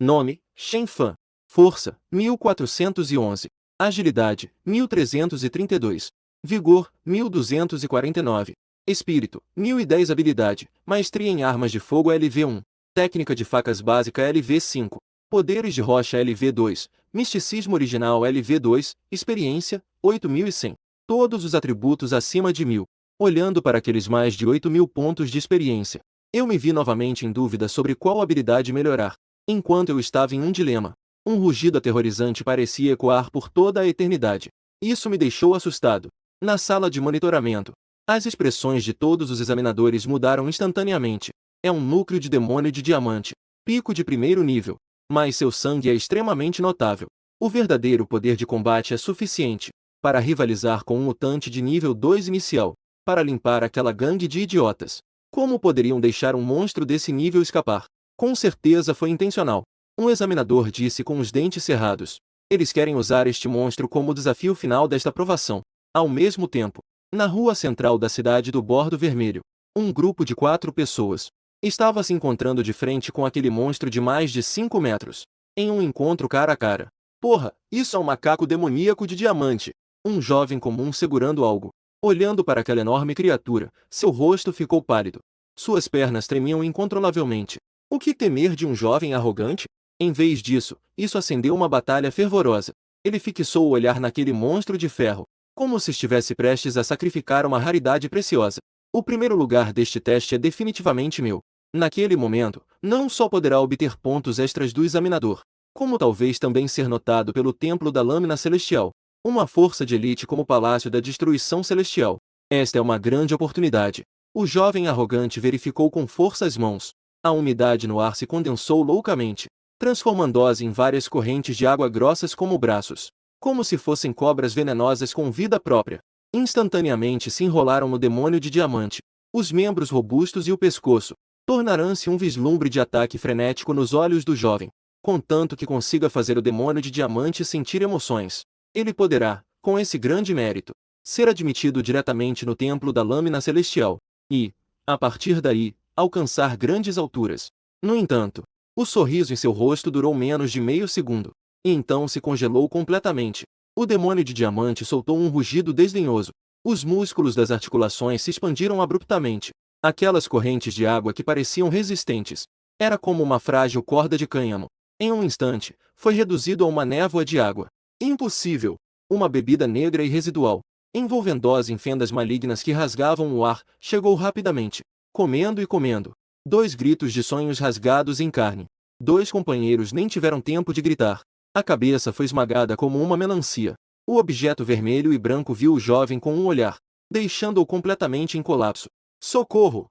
Nome: Shen Fan. Força: 1411. Agilidade: 1332. Vigor: 1249. Espírito: 1010. Habilidade: Maestria em Armas de Fogo LV1. Técnica de Facas Básica LV5. Poderes de Rocha LV2. Misticismo Original LV2. Experiência: 8100. Todos os atributos acima de 1000. Olhando para aqueles mais de 8000 pontos de experiência, eu me vi novamente em dúvida sobre qual habilidade melhorar. Enquanto eu estava em um dilema, um rugido aterrorizante parecia ecoar por toda a eternidade. Isso me deixou assustado. Na sala de monitoramento, as expressões de todos os examinadores mudaram instantaneamente. É um núcleo de demônio de diamante, pico de primeiro nível, mas seu sangue é extremamente notável. O verdadeiro poder de combate é suficiente para rivalizar com um mutante de nível 2 inicial, para limpar aquela gangue de idiotas. Como poderiam deixar um monstro desse nível escapar? Com certeza foi intencional. Um examinador disse com os dentes cerrados. Eles querem usar este monstro como desafio final desta provação. Ao mesmo tempo, na rua central da cidade do Bordo Vermelho, um grupo de 4 pessoas estava se encontrando de frente com aquele monstro de mais de 5 metros, em um encontro cara a cara. Porra, isso é um macaco demoníaco de diamante. Um jovem comum segurando algo. Olhando para aquela enorme criatura, seu rosto ficou pálido. Suas pernas tremiam incontrolavelmente. O que temer de um jovem arrogante? Em vez disso, isso acendeu uma batalha fervorosa. Ele fixou o olhar naquele monstro de ferro, como se estivesse prestes a sacrificar uma raridade preciosa. O primeiro lugar deste teste é definitivamente meu. Naquele momento, não só poderá obter pontos extras do examinador, como talvez também ser notado pelo Templo da Lâmina Celestial, uma força de elite como o Palácio da Destruição Celestial. Esta é uma grande oportunidade. O jovem arrogante verificou com força as mãos. A umidade no ar se condensou loucamente, transformando-as em várias correntes de água grossas como braços, como se fossem cobras venenosas com vida própria. Instantaneamente se enrolaram no demônio de diamante. Os membros robustos e o pescoço tornarão-se um vislumbre de ataque frenético nos olhos do jovem, contanto que consiga fazer o demônio de diamante sentir emoções. Ele poderá, com esse grande mérito, ser admitido diretamente no Templo da Lâmina Celestial e, a partir daí, alcançar grandes alturas. No entanto, o sorriso em seu rosto durou menos de meio segundo, e então se congelou completamente. O demônio de diamante soltou um rugido desdenhoso. Os músculos das articulações se expandiram abruptamente. Aquelas correntes de água que pareciam resistentes, era como uma frágil corda de cânhamo. Em um instante, foi reduzido a uma névoa de água. Impossível! Uma bebida negra e residual, envolvendo-os em fendas malignas que rasgavam o ar, chegou rapidamente, comendo e comendo. 2 gritos de sonhos rasgados em carne. 2 companheiros nem tiveram tempo de gritar. A cabeça foi esmagada como uma melancia. O objeto vermelho e branco viu o jovem com um olhar, deixando-o completamente em colapso. Socorro!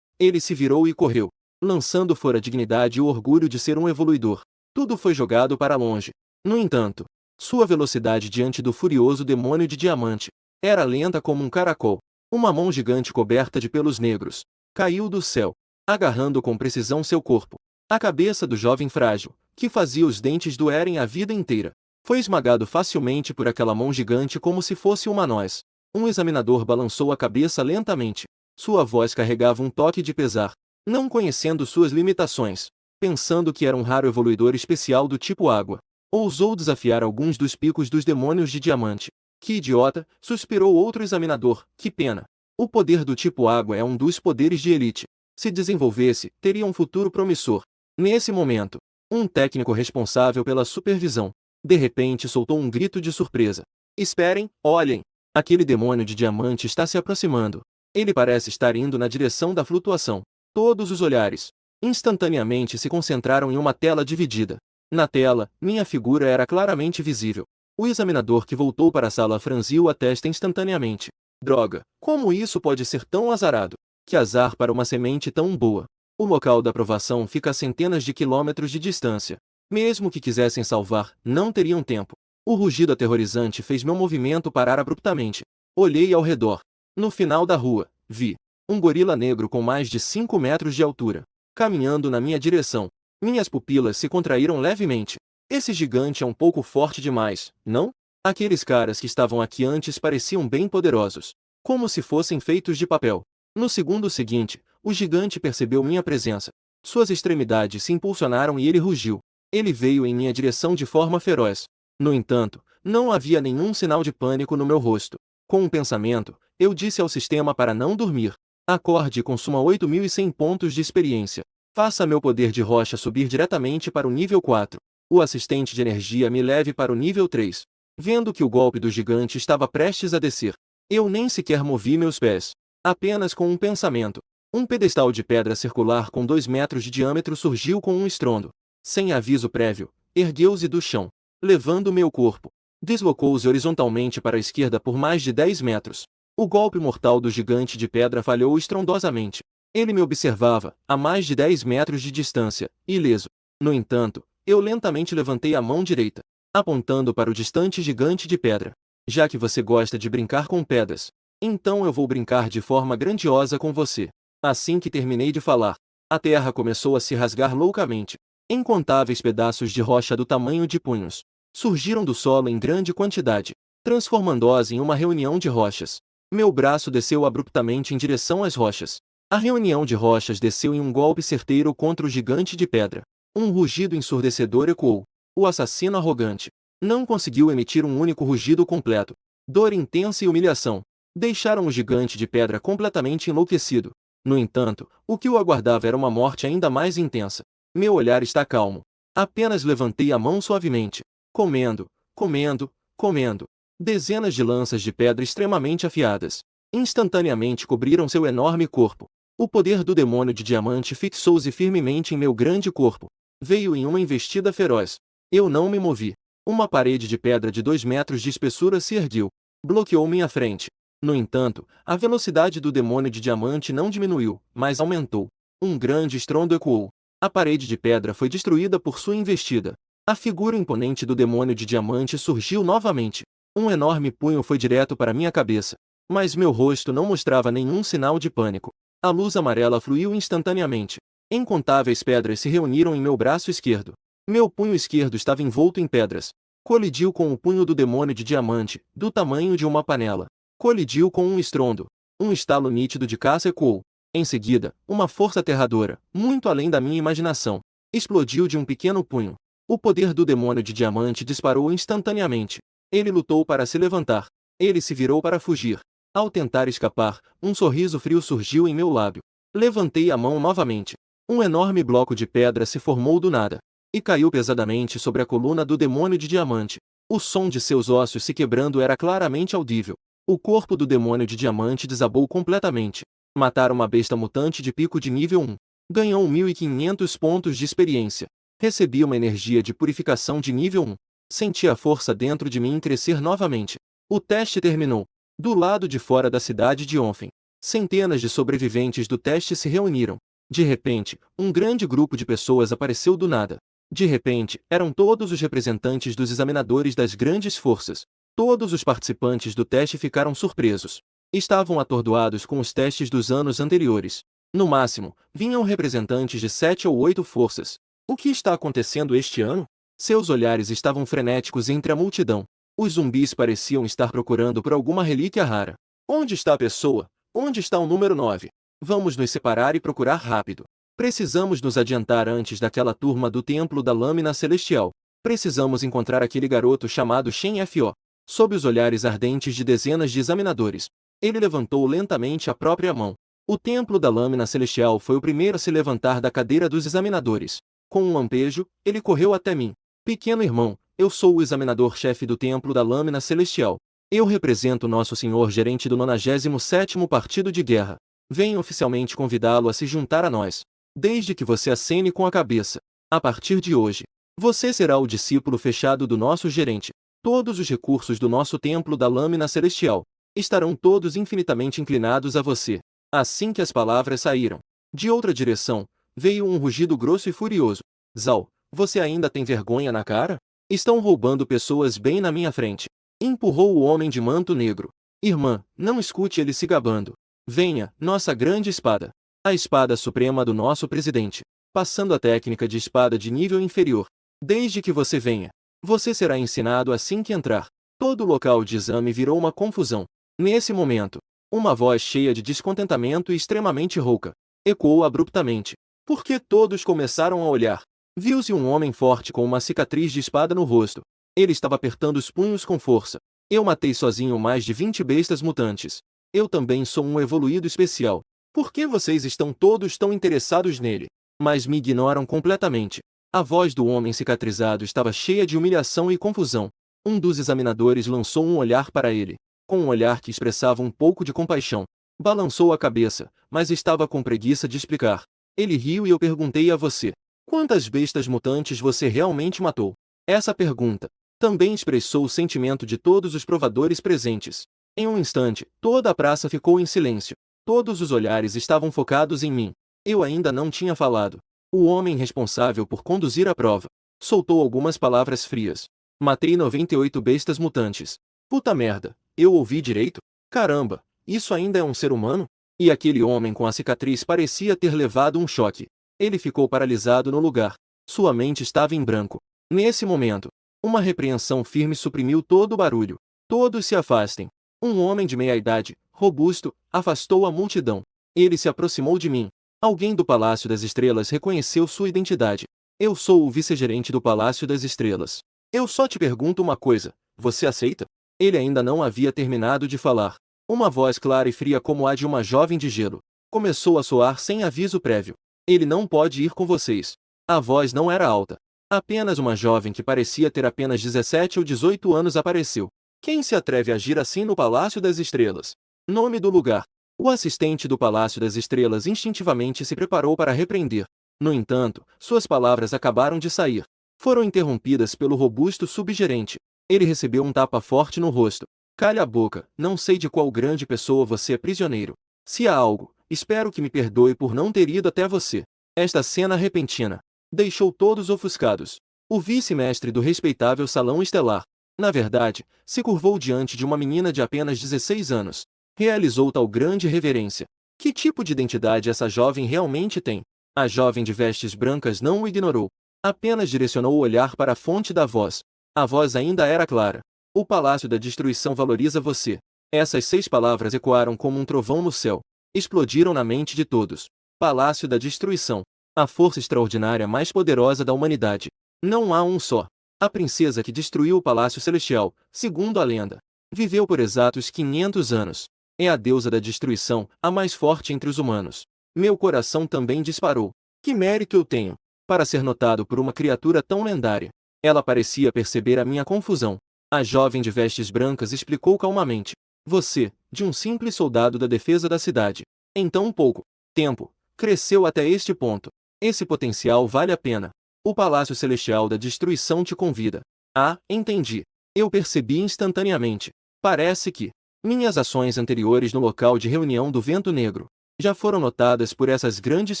Ele se virou e correu, lançando fora a dignidade e o orgulho de ser um evoluidor. Tudo foi jogado para longe. No entanto, sua velocidade diante do furioso demônio de diamante era lenta como um caracol. Uma mão gigante coberta de pelos negros caiu do céu, agarrando com precisão seu corpo. A cabeça do jovem frágil, que fazia os dentes doerem a vida inteira, foi esmagado facilmente por aquela mão gigante como se fosse uma noz. Um examinador balançou a cabeça lentamente. Sua voz carregava um toque de pesar, não conhecendo suas limitações, pensando que era um raro evoluidor especial do tipo água. Ousou desafiar alguns dos picos dos demônios de diamante. Que idiota, suspirou outro examinador, que pena. O poder do tipo água é um dos poderes de elite. Se desenvolvesse, teria um futuro promissor. Nesse momento, Um técnico responsável pela supervisão. De repente soltou um grito de surpresa. Esperem, olhem! Aquele demônio de diamante está se aproximando. Ele parece estar indo na direção da flutuação. Todos os olhares, instantaneamente se concentraram em uma tela dividida. Na tela, minha figura era claramente visível. O examinador que voltou para a sala franziu a testa instantaneamente. Droga, como isso pode ser tão azarado? Que azar para uma semente tão boa. O local da aprovação fica a centenas de quilômetros de distância. Mesmo que quisessem salvar, não teriam tempo. O rugido aterrorizante fez meu movimento parar abruptamente. Olhei ao redor. No final da rua, vi um gorila negro com mais de 5 metros de altura, caminhando na minha direção. Minhas pupilas se contraíram levemente. Esse gigante é um pouco forte demais, não? Aqueles caras que estavam aqui antes pareciam bem poderosos, como se fossem feitos de papel. No segundo seguinte, o gigante percebeu minha presença. Suas extremidades se impulsionaram e ele rugiu. Ele veio em minha direção de forma feroz. No entanto, não havia nenhum sinal de pânico no meu rosto. Com um pensamento, eu disse ao sistema para não dormir. Acorde e consuma 8.100 pontos de experiência. Faça meu poder de rocha subir diretamente para o nível 4. O assistente de energia me leve para o nível 3. Vendo que o golpe do gigante estava prestes a descer, eu nem sequer movi meus pés. Apenas com um pensamento. Um pedestal de pedra circular com 2 metros de diâmetro surgiu com um estrondo. Sem aviso prévio, ergueu-se do chão, levando meu corpo. Deslocou-se horizontalmente para a esquerda por mais de 10 metros. O golpe mortal do gigante de pedra falhou estrondosamente. Ele me observava, a mais de 10 metros de distância, ileso. No entanto, eu lentamente levantei a mão direita, apontando para o distante gigante de pedra. Já que você gosta de brincar com pedras, então eu vou brincar de forma grandiosa com você. Assim que terminei de falar, a terra começou a se rasgar loucamente. Incontáveis pedaços de rocha do tamanho de punhos surgiram do solo em grande quantidade, transformando-as em uma reunião de rochas. Meu braço desceu abruptamente em direção às rochas. A reunião de rochas desceu em um golpe certeiro contra o gigante de pedra. Um rugido ensurdecedor ecoou. O assassino arrogante não conseguiu emitir um único rugido completo. Dor intensa e humilhação deixaram o gigante de pedra completamente enlouquecido. No entanto, o que o aguardava era uma morte ainda mais intensa. Meu olhar está calmo. Apenas levantei a mão suavemente. Comendo, comendo, comendo. Dezenas de lanças de pedra extremamente afiadas instantaneamente cobriram seu enorme corpo. O poder do demônio de diamante fixou-se firmemente em meu grande corpo. Veio em uma investida feroz. Eu não me movi. Uma parede de pedra de 2 metros de espessura se ergueu. Bloqueou minha frente. No entanto, a velocidade do demônio de diamante não diminuiu, mas aumentou. Um grande estrondo ecoou. A parede de pedra foi destruída por sua investida. A figura imponente do demônio de diamante surgiu novamente. Um enorme punho foi direto para minha cabeça. Mas meu rosto não mostrava nenhum sinal de pânico. A luz amarela fluiu instantaneamente. Incontáveis pedras se reuniram em meu braço esquerdo. Meu punho esquerdo estava envolto em pedras. Colidiu com o punho do demônio de diamante, do tamanho de uma panela. Colidiu com um estrondo. Um estalo nítido de caça ecoou. Em seguida, uma força aterradora, muito além da minha imaginação, explodiu de um pequeno punho. O poder do demônio de diamante disparou instantaneamente. Ele lutou para se levantar. Ele se virou para fugir. Ao tentar escapar, um sorriso frio surgiu em meu lábio. Levantei a mão novamente. Um enorme bloco de pedra se formou do nada e caiu pesadamente sobre a coluna do demônio de diamante. O som de seus ossos se quebrando era claramente audível. O corpo do demônio de diamante desabou completamente. Matar uma besta mutante de pico de nível 1. Ganhou 1.500 pontos de experiência. Recebi uma energia de purificação de nível 1. Senti a força dentro de mim crescer novamente. O teste terminou. Do lado de fora da cidade de Onfen, centenas de sobreviventes do teste se reuniram. De repente, um grande grupo de pessoas apareceu do nada. De repente, eram todos os representantes dos examinadores das grandes forças. Todos os participantes do teste ficaram surpresos. Estavam atordoados com os testes dos anos anteriores. No máximo, vinham representantes de 7 ou 8 forças. O que está acontecendo este ano? Seus olhares estavam frenéticos entre a multidão. Os zumbis pareciam estar procurando por alguma relíquia rara. Onde está a pessoa? Onde está o número 9? Vamos nos separar e procurar rápido. Precisamos nos adiantar antes daquela turma do Templo da Lâmina Celestial. Precisamos encontrar aquele garoto chamado Shen Fo. Sob os olhares ardentes de dezenas de examinadores, ele levantou lentamente a própria mão. O Templo da Lâmina Celestial foi o primeiro a se levantar da cadeira dos examinadores. Com um lampejo, ele correu até mim. Pequeno irmão, eu sou o examinador-chefe do Templo da Lâmina Celestial. Eu represento Nosso Senhor gerente do 97º Partido de Guerra. Venho oficialmente convidá-lo a se juntar a nós. Desde que você acene com a cabeça. A partir de hoje, você será o discípulo fechado do nosso gerente. Todos os recursos do nosso Templo da Lâmina Celestial estarão todos infinitamente inclinados a você. Assim que as palavras saíram, de outra direção, veio um rugido grosso e furioso. Zal, você ainda tem vergonha na cara? Estão roubando pessoas bem na minha frente. Empurrou o homem de manto negro. Irmã, não escute ele se gabando. Venha, nossa grande espada. A espada suprema do nosso presidente. Passando a técnica de espada de nível inferior. Desde que você venha, você será ensinado assim que entrar. Todo o local de exame virou uma confusão. Nesse momento, uma voz cheia de descontentamento e extremamente rouca ecoou abruptamente. Porque todos começaram a olhar. Viu-se um homem forte com uma cicatriz de espada no rosto. Ele estava apertando os punhos com força. Eu matei sozinho mais de 20 bestas mutantes. Eu também sou um evoluído especial. Por que vocês estão todos tão interessados nele? Mas me ignoram completamente. A voz do homem cicatrizado estava cheia de humilhação e confusão. Um dos examinadores lançou um olhar para ele, com um olhar que expressava um pouco de compaixão. Balançou a cabeça, mas estava com preguiça de explicar. Ele riu e eu perguntei a você. Quantas bestas mutantes você realmente matou? Essa pergunta também expressou o sentimento de todos os provadores presentes. Em um instante, toda a praça ficou em silêncio. Todos os olhares estavam focados em mim. Eu ainda não tinha falado. O homem responsável por conduzir a prova soltou algumas palavras frias. Matei 98 bestas mutantes. Puta merda, eu ouvi direito? Caramba, isso ainda é um ser humano? E aquele homem com a cicatriz parecia ter levado um choque. Ele ficou paralisado no lugar. Sua mente estava em branco. Nesse momento, uma repreensão firme suprimiu todo o barulho. Todos se afastem. Um homem de meia-idade, robusto, afastou a multidão. Ele se aproximou de mim. Alguém do Palácio das Estrelas reconheceu sua identidade. Eu sou o vice-gerente do Palácio das Estrelas. Eu só te pergunto uma coisa, você aceita? Ele ainda não havia terminado de falar. Uma voz clara e fria como a de uma jovem de gelo começou a soar sem aviso prévio. Ele não pode ir com vocês. A voz não era alta. Apenas uma jovem que parecia ter apenas 17 ou 18 anos apareceu. Quem se atreve a agir assim no Palácio das Estrelas? Nome do lugar. O assistente do Palácio das Estrelas instintivamente se preparou para repreender. No entanto, suas palavras acabaram de sair. Foram interrompidas pelo robusto subgerente. Ele recebeu um tapa forte no rosto. Calha a boca, não sei de qual grande pessoa você é prisioneiro. Se há algo, espero que me perdoe por não ter ido até você. Esta cena repentina deixou todos ofuscados. O vice-mestre do respeitável salão estelar, na verdade, se curvou diante de uma menina de apenas 16 anos. Realizou tal grande reverência. Que tipo de identidade essa jovem realmente tem? A jovem de vestes brancas não o ignorou. Apenas direcionou o olhar para a fonte da voz. A voz ainda era clara. O Palácio da Destruição valoriza você. Essas 6 palavras ecoaram como um trovão no céu. Explodiram na mente de todos. Palácio da Destruição. A força extraordinária mais poderosa da humanidade. Não há um só. A princesa que destruiu o Palácio Celestial, segundo a lenda, viveu por exatos 500 anos. É a deusa da destruição, a mais forte entre os humanos. Meu coração também disparou. Que mérito eu tenho para ser notado por uma criatura tão lendária? Ela parecia perceber a minha confusão. A jovem de vestes brancas explicou calmamente. Você, de um simples soldado da defesa da cidade, em tão pouco tempo, cresceu até este ponto. Esse potencial vale a pena. O Palácio Celestial da Destruição te convida. Ah, entendi. Eu percebi instantaneamente. Parece que minhas ações anteriores no local de reunião do Vento Negro já foram notadas por essas grandes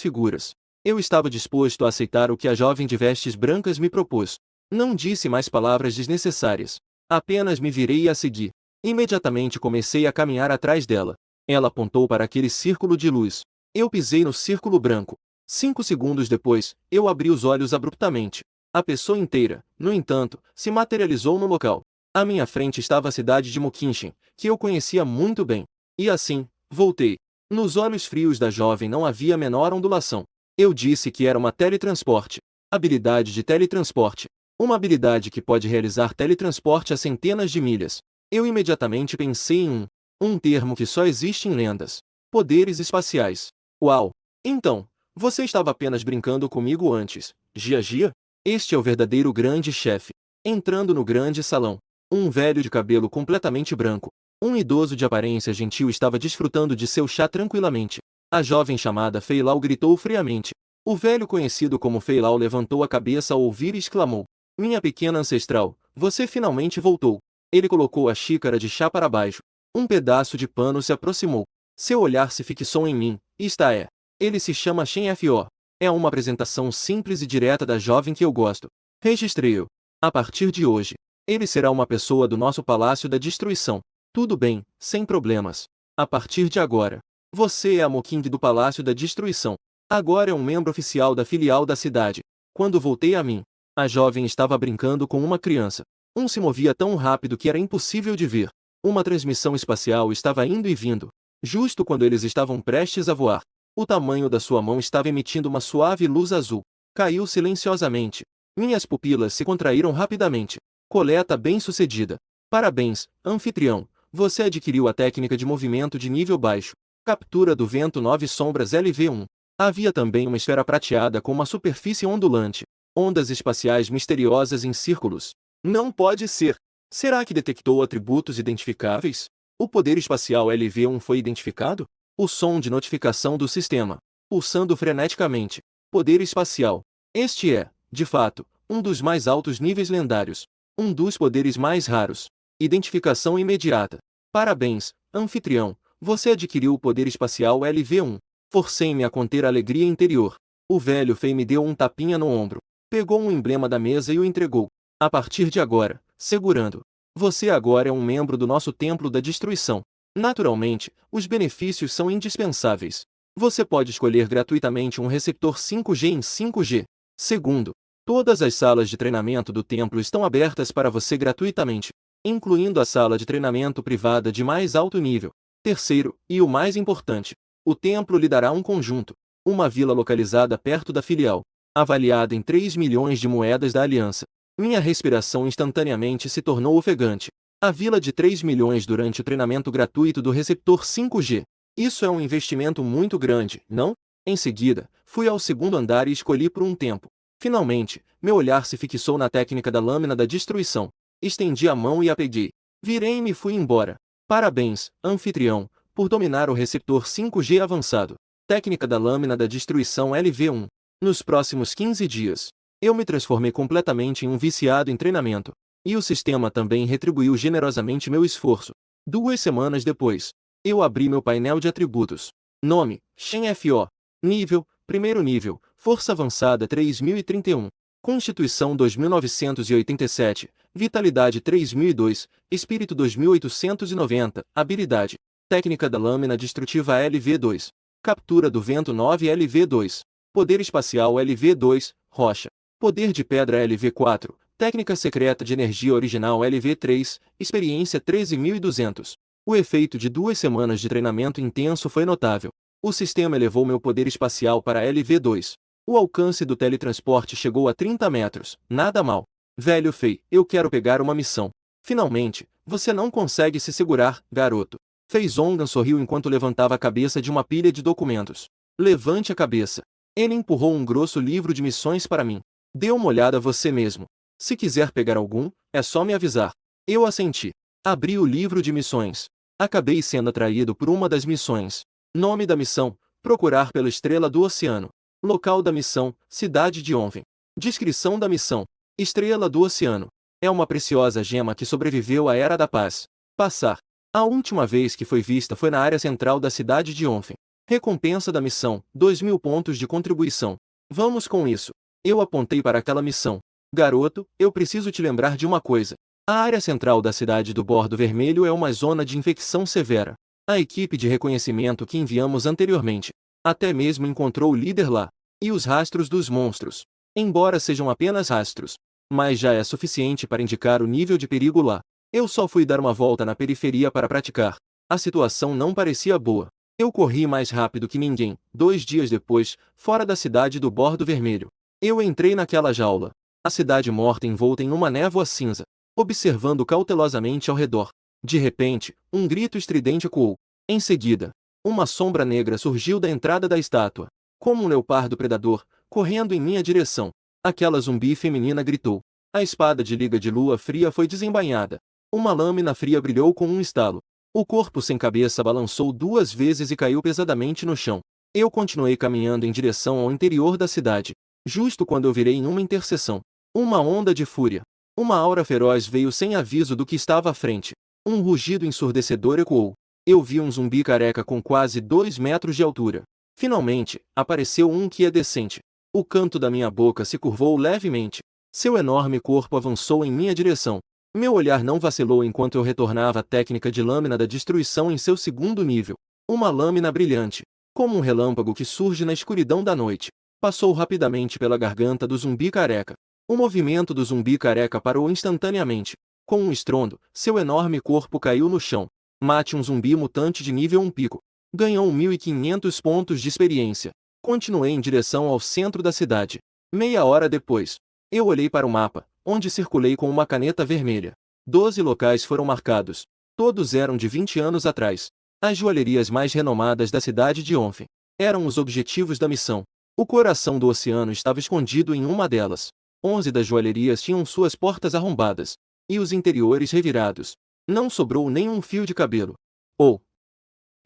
figuras. Eu estava disposto a aceitar o que a jovem de vestes brancas me propôs. Não disse mais palavras desnecessárias. Apenas me virei e a segui. Imediatamente comecei a caminhar atrás dela. Ela apontou para aquele círculo de luz. Eu pisei no círculo branco. 5 segundos depois, eu abri os olhos abruptamente. A pessoa inteira, no entanto, se materializou no local. À minha frente estava a cidade de Mokinshin, que eu conhecia muito bem. E assim, voltei. Nos olhos frios da jovem não havia a menor ondulação. Eu disse que era uma teletransporte. Habilidade de teletransporte. Uma habilidade que pode realizar teletransporte a centenas de milhas. Eu imediatamente pensei em um termo que só existe em lendas. Poderes espaciais. Uau! Então, Você estava apenas brincando comigo antes. Gia Gia? Este é o verdadeiro grande chefe. Entrando no grande salão, um velho de cabelo completamente branco, um idoso de aparência gentil estava desfrutando de seu chá tranquilamente. A jovem chamada Fei Lao gritou friamente. O velho conhecido como Fei Lao levantou a cabeça ao ouvir e exclamou: Minha pequena ancestral, você finalmente voltou. Ele colocou a xícara de chá para baixo. Um pedaço de pano se aproximou. Seu olhar se fixou em mim. Esta é. Ele se chama Shen Fo. É uma apresentação simples e direta da jovem que eu gosto. Registrei-o. A partir de hoje, ele será uma pessoa do nosso Palácio da Destruição. Tudo bem, sem problemas. A partir de agora, você é a Moking do Palácio da Destruição. Agora é um membro oficial da filial da cidade. Quando voltei a mim, a jovem estava brincando com uma criança. Um se movia tão rápido que era impossível de ver. Uma transmissão espacial estava indo e vindo. Justo quando eles estavam prestes a voar, o tamanho da sua mão estava emitindo uma suave luz azul. Caiu silenciosamente. Minhas pupilas se contraíram rapidamente. Coleta bem-sucedida. Parabéns, anfitrião. Você adquiriu a técnica de movimento de nível baixo. Captura do vento 9 sombras LV1. Havia também uma esfera prateada com uma superfície ondulante. Ondas espaciais misteriosas em círculos. Não pode ser. Será que detectou atributos identificáveis? O poder espacial LV1 foi identificado? O som de notificação do sistema. Pulsando freneticamente. Poder espacial. Este é, de fato, um dos mais altos níveis lendários. Um dos poderes mais raros. Identificação imediata. Parabéns, anfitrião. Você adquiriu o poder espacial LV1. Forcei-me a conter a alegria interior. O velho Fei me deu um tapinha no ombro. Pegou um emblema da mesa e o entregou. A partir de agora, segurando. Você agora é um membro do nosso Templo da Destruição. Naturalmente, os benefícios são indispensáveis. Você pode escolher gratuitamente um receptor 5G em 5G. Segundo, todas as salas de treinamento do templo estão abertas para você gratuitamente, incluindo a sala de treinamento privada de mais alto nível. Terceiro, e o mais importante, o templo lhe dará um conjunto, uma vila localizada perto da filial, avaliada em 3 milhões de moedas da Aliança. Minha respiração instantaneamente se tornou ofegante. A vila de 3 milhões durante o treinamento gratuito do receptor 5G. Isso é um investimento muito grande, não? Em seguida, fui ao segundo andar e escolhi por um tempo. Finalmente, meu olhar se fixou na técnica da lâmina da destruição. Estendi a mão e a peguei. Virei-me e fui embora. Parabéns, anfitrião, por dominar o receptor 5G avançado. Técnica da lâmina da destruição LV1. Nos próximos 15 dias, eu me transformei completamente em um viciado em treinamento. E o sistema também retribuiu generosamente meu esforço. 2 semanas depois, eu abri meu painel de atributos. Nome, Shen Fo. Nível, primeiro nível, Força Avançada 3031. Constituição 2987, Vitalidade 3002, Espírito 2890, Habilidade. Técnica da Lâmina Destrutiva LV2. Captura do Vento 9 LV2. Poder Espacial LV2, Rocha. Poder de Pedra LV4. Técnica Secreta de Energia Original LV3, Experiência 13.200. O efeito de 2 semanas de treinamento intenso foi notável. O sistema elevou meu poder espacial para LV2. O alcance do teletransporte chegou a 30 metros. Nada mal. Velho Fei, eu quero pegar uma missão. Finalmente, você não consegue se segurar, garoto. Fei Zongdan sorriu enquanto levantava a cabeça de uma pilha de documentos. Levante a cabeça. Ele empurrou um grosso livro de missões para mim. Dê uma olhada você mesmo. Se quiser pegar algum, é só me avisar. Eu assenti. Abri o livro de missões. Acabei sendo atraído por uma das missões. Nome da missão: procurar pela estrela do oceano. Local da missão: cidade de Onven. Descrição da missão: estrela do oceano. É uma preciosa gema que sobreviveu à Era da Paz. Passar. A última vez que foi vista foi na área central da cidade de Onven. Recompensa da missão: 2.000 pontos de contribuição. Vamos com isso. Eu apontei para aquela missão. Garoto, eu preciso te lembrar de uma coisa. A área central da cidade do Bordo Vermelho é uma zona de infecção severa. A equipe de reconhecimento que enviamos anteriormente até mesmo encontrou o líder lá. E os rastros dos monstros. Embora sejam apenas rastros, mas já é suficiente para indicar o nível de perigo lá. Eu só fui dar uma volta na periferia para praticar. A situação não parecia boa. Eu corri mais rápido que ninguém. 2 dias depois, fora da cidade do Bordo Vermelho, eu entrei naquela jaula. A cidade morta envolta em uma névoa cinza, observando cautelosamente ao redor. De repente, um grito estridente ecoou. Em seguida, uma sombra negra surgiu da entrada da estátua. como um leopardo predador, correndo em minha direção. Aquela zumbi feminina gritou. A espada de liga de lua fria foi desembainhada. Uma lâmina fria brilhou com um estalo. O corpo sem cabeça balançou 2 vezes e caiu pesadamente no chão. Eu continuei caminhando em direção ao interior da cidade. Justo quando eu virei em uma interseção, uma onda de fúria, uma aura feroz veio sem aviso do que estava à frente. Um rugido ensurdecedor ecoou. Eu vi um zumbi careca com quase 2 metros de altura. Finalmente, apareceu um que é decente. O canto da minha boca se curvou levemente. Seu enorme corpo avançou em minha direção. Meu olhar não vacilou enquanto eu retornava a técnica de lâmina da destruição em seu segundo nível. Uma lâmina brilhante, como um relâmpago que surge na escuridão da noite, passou rapidamente pela garganta do zumbi careca. O movimento do zumbi careca parou instantaneamente. Com um estrondo, seu enorme corpo caiu no chão. Mate um zumbi mutante de nível 1 pico. Ganhou 1.500 pontos de experiência. Continuei em direção ao centro da cidade. Meia hora depois, eu olhei para o mapa, onde circulei com uma caneta vermelha. 12 locais foram marcados. Todos eram de 20 anos atrás. As joalherias mais renomadas da cidade de Onfen. Eram os objetivos da missão. O coração do oceano estava escondido em uma delas. 11 das joalherias tinham suas portas arrombadas. E os interiores revirados. Não sobrou nem um fio de cabelo. Ou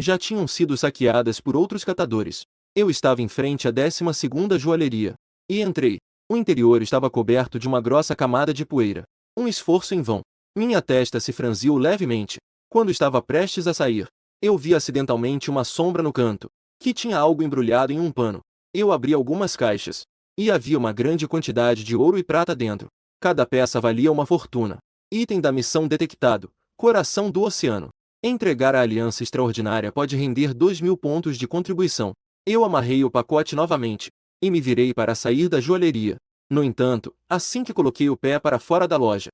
já tinham sido saqueadas por outros catadores. Eu estava em frente à 12ª joalheria. E entrei. O interior estava coberto de uma grossa camada de poeira. Um esforço em vão. Minha testa se franziu levemente. Quando estava prestes a sair, eu vi acidentalmente uma sombra no canto, que tinha algo embrulhado em um pano. Eu abri algumas caixas. E havia uma grande quantidade de ouro e prata dentro. Cada peça valia uma fortuna. Item da missão detectado. Coração do oceano. Entregar a aliança extraordinária pode render 2.000 pontos de contribuição. Eu amarrei o pacote novamente. E me virei para sair da joalheria. No entanto, assim que coloquei o pé para fora da loja,